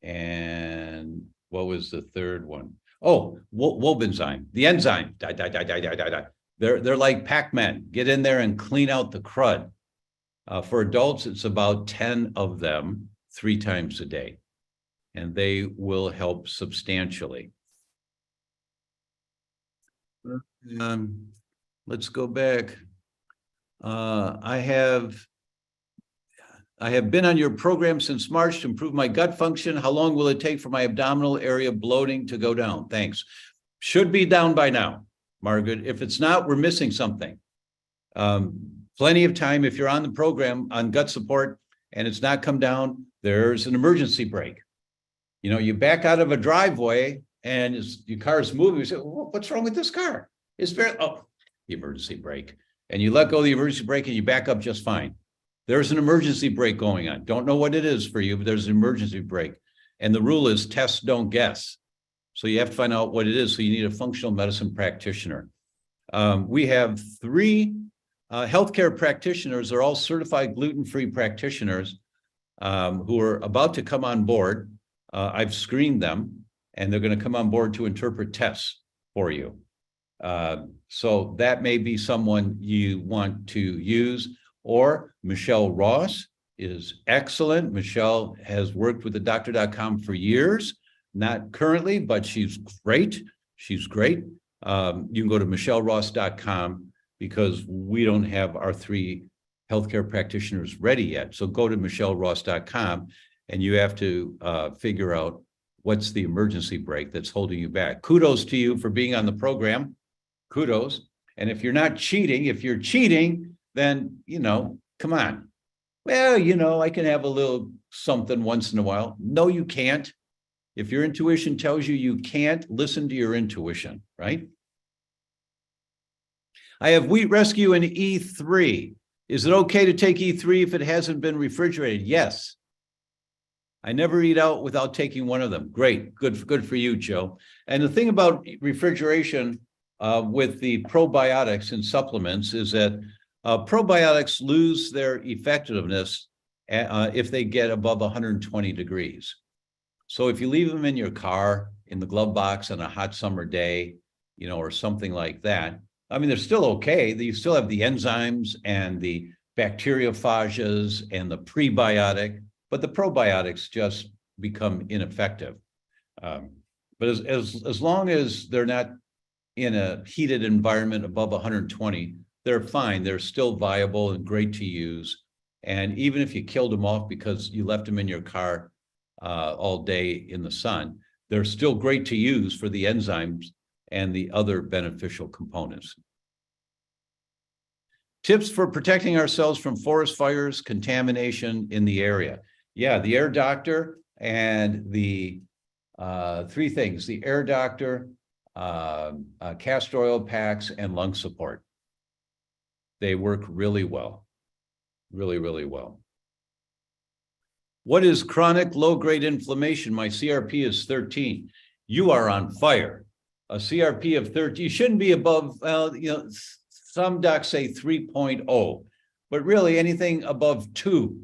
and what was the third one? Oh, Wobenzyme, the enzyme. They're like Pac-Man. Get in there and clean out the crud. For adults, it's about 10 of them 3 times a day, and they will help substantially. Let's go back. I have been on your program since March to improve my gut function. How long will it take for my abdominal area bloating to go down? Thanks. Should be down by now, Margaret. If it's not, we're missing something. Plenty of time. If you're on the program on gut support and it's not come down, there's an emergency brake. You know, you back out of a driveway and your car's moving. You say, well, what's wrong with this car? It's very, oh, the emergency brake. And you let go of the emergency brake and you back up just fine. There's an emergency brake going on. Don't know what it is for you, but there's an emergency brake. And the rule is test, don't guess. So you have to find out what it is. So you need a functional medicine practitioner. We have 3 healthcare practitioners. They're all certified gluten-free practitioners who are about to come on board. I've screened them, and they're going to come on board to interpret tests for you. So that may be someone you want to use. Or Michelle Ross is excellent. Michelle has worked with the theDr.com for years, not currently, but she's great. She's great. You can go to michelleross.com because we don't have our 3 healthcare practitioners ready yet. So go to michelleross.com and you have to figure out what's the emergency brake that's holding you back. Kudos to you for being on the program. Kudos. And if you're not cheating, if you're cheating, then, you know, come on. Well, you know, I can have a little something once in a while. No, you can't. If your intuition tells you you can't, listen to your intuition, right? I have Wheat Rescue and E3. Is it okay to take E3 if it hasn't been refrigerated? Yes. I never eat out without taking one of them. Great. Good for you, Joe. And the thing about refrigeration with the probiotics and supplements is that probiotics lose their effectiveness if they get above 120 degrees. So if you leave them in your car, in the glove box on a hot summer day, you know, or something like that, I mean, they're still okay. You still have the enzymes and the bacteriophages and the prebiotic, but the probiotics just become ineffective. But as long as they're not in a heated environment above 120, they're fine. They're still viable and great to use. And even if you killed them off because you left them in your car all day in the sun, they're still great to use for the enzymes and the other beneficial components. Tips for protecting ourselves from forest fires, contamination in the area. Yeah, the Air Doctor and the 3 things, the Air Doctor, castor oil packs, and lung support. They work really well, really, really well. What is chronic low-grade inflammation? My CRP is 13. You are on fire. A CRP of 13, you shouldn't be above, well, you know, some docs say 3.0, but really anything above 2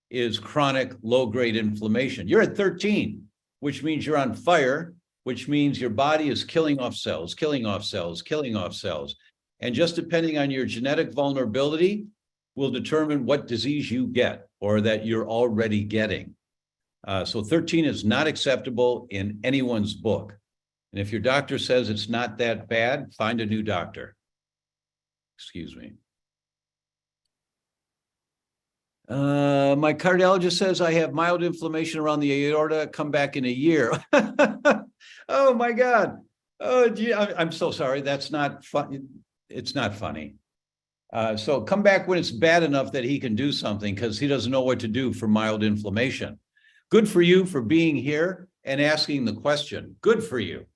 is chronic low-grade inflammation. You're at 13, which means you're on fire, which means your body is killing off cells, killing off cells, killing off cells. And just depending on your genetic vulnerability will determine what disease you get or that you're already getting. So 13 is not acceptable in anyone's book. And if your doctor says it's not that bad, find a new doctor. Excuse me. My cardiologist says I have mild inflammation around the aorta, come back in a year. Oh my God. Oh, gee, I'm so sorry. That's not fun. It's not funny. So come back when it's bad enough that he can do something, because he doesn't know what to do for mild inflammation. Good for you for being here and asking the question. Good for you.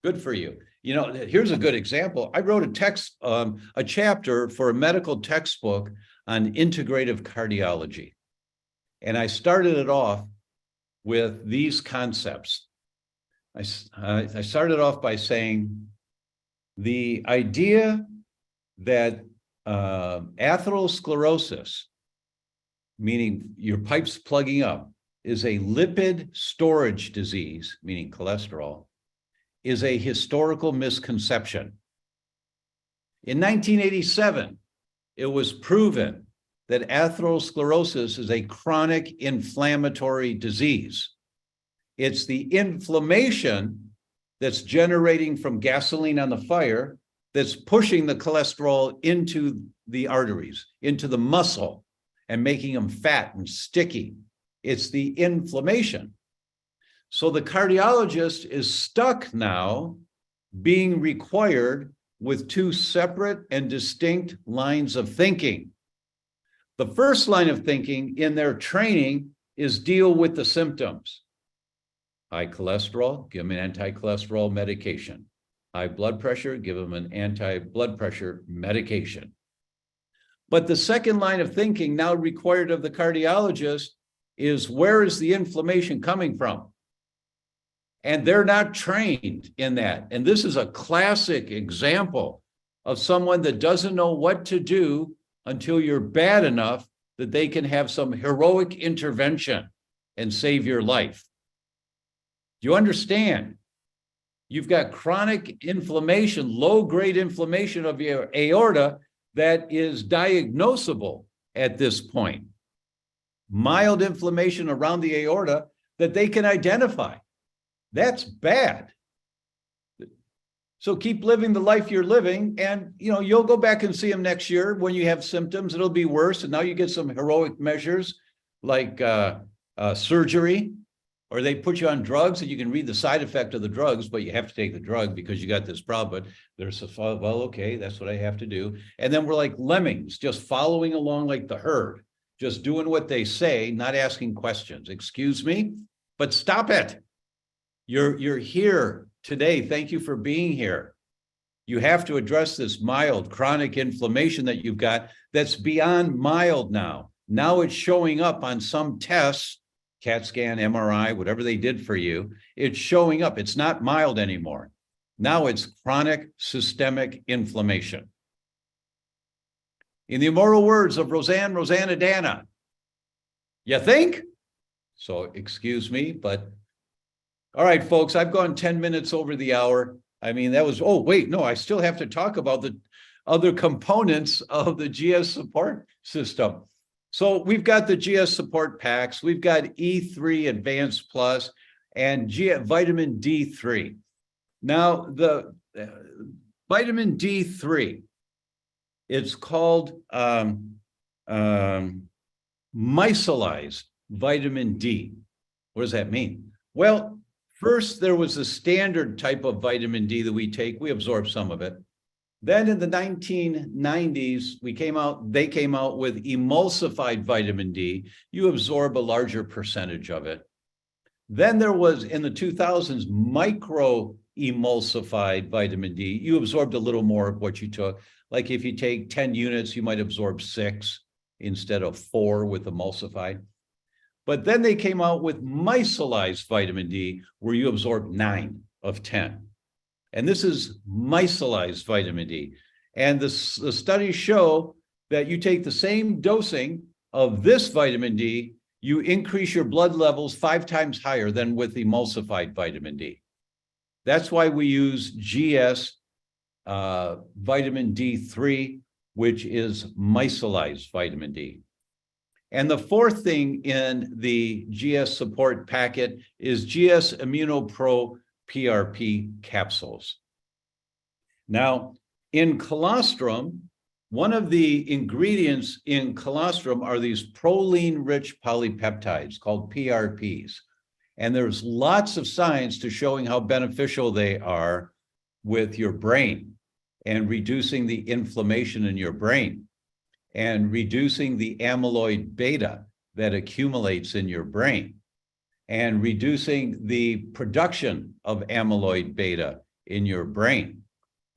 Good for you. You know, here's a good example. I wrote a chapter for a medical textbook on integrative cardiology. And I started it off with these concepts. I started off by saying the idea that atherosclerosis, meaning your pipes plugging up, is a lipid storage disease, meaning cholesterol, is a historical misconception. In 1987, it was proven that atherosclerosis is a chronic inflammatory disease. It's the inflammation that's generating from gasoline on the fire that's pushing the cholesterol into the arteries, into the muscle, and making them fat and sticky. It's the inflammation. So the cardiologist is stuck now being required with two separate and distinct lines of thinking. The first line of thinking in their training is deal with the symptoms. High cholesterol, give them an anti-cholesterol medication. High blood pressure, give them an anti-blood pressure medication. But the second line of thinking now required of the cardiologist is, where is the inflammation coming from? And they're not trained in that. And this is a classic example of someone that doesn't know what to do until you're bad enough that they can have some heroic intervention and save your life. Do you understand? You've got chronic inflammation, low-grade inflammation of your aorta that is diagnosable at this point. Mild inflammation around the aorta that they can identify. That's bad. So keep living the life you're living, and you'll go back and see them next year when you have symptoms. It'll be worse, and now you get some heroic measures like surgery, or they put you on drugs, and you can read the side effect of the drugs, but you have to take the drug because you got this problem. But there's well, okay, that's what I have to do. And then we're like lemmings, just following along like the herd, just doing what they say, not asking questions. Excuse me, but stop it. You're here today. Thank you for being here. You have to address this mild chronic inflammation that you've got that's beyond mild now. Now it's showing up on some tests, CAT scan, MRI, whatever they did for you. It's showing up. It's not mild anymore. Now it's chronic systemic inflammation. In the immortal words of Rosanna Dana, you think? So excuse me, but all right, folks, I've gone 10 minutes over the hour. I mean, that was, oh, wait, no, I still have to talk about the other components of the GS support system. So we've got the GS support packs. We've got E3 Advanced Plus and vitamin D3. Now, the vitamin D3, it's called micellized vitamin D. What does that mean? Well, first, there was a standard type of vitamin D that we take. We absorb some of it. Then in the 1990s, they came out with emulsified vitamin D. You absorb a larger percentage of it. Then there was, in the 2000s, micro-emulsified vitamin D. You absorbed a little more of what you took. Like if you take 10 units, you might absorb 6 instead of 4 with emulsified. But then they came out with micellized vitamin D, where you absorb 9 of 10. And this is micellized vitamin D. And the studies show that you take the same dosing of this vitamin D, you increase your blood levels 5 times higher than with emulsified vitamin D. That's why we use GS vitamin D3, which is micellized vitamin D. And the fourth thing in the GS support packet is GS ImmunoPro PRP capsules. Now, in colostrum, one of the ingredients in colostrum are these proline-rich polypeptides called PRPs. And there's lots of science to showing how beneficial they are with your brain and reducing the inflammation in your brain and reducing the amyloid beta that accumulates in your brain and reducing the production of amyloid beta in your brain.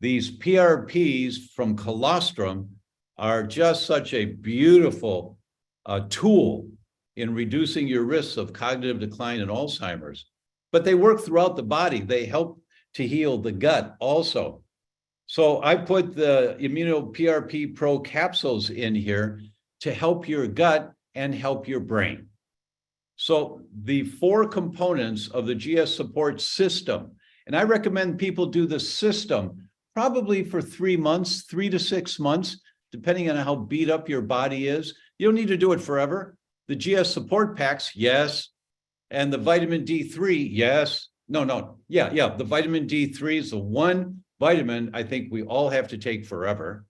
These PRPs from colostrum are just such a beautiful tool in reducing your risks of cognitive decline and Alzheimer's, but they work throughout the body. They help to heal the gut also. So I put the Immuno PRP Pro capsules in here to help your gut and help your brain. So the 4 components of the GS support system, and I recommend people do the system probably for 3 months, 3 to 6 months, depending on how beat up your body is. You don't need to do it forever. The GS support packs, yes. And the vitamin D3, yes. Yeah. The vitamin D3 is the one vitamin I think we all have to take forever.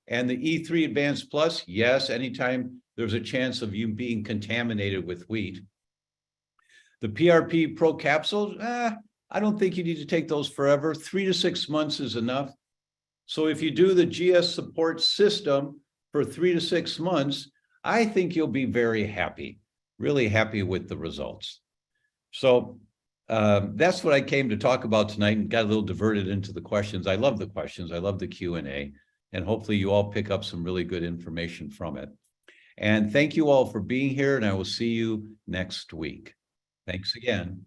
And the E3 Advanced Plus, yes, anytime there's a chance of you being contaminated with wheat. The PRP Pro capsules, I don't think you need to take those forever. 3 to 6 months is enough. So if you do the GS support system for 3 to 6 months, I think you'll be very happy, really happy with the results. So that's what I came to talk about tonight and got a little diverted into the questions. I love the questions. I love the Q&A. And hopefully you all pick up some really good information from it. And thank you all for being here. And I will see you next week. Thanks again.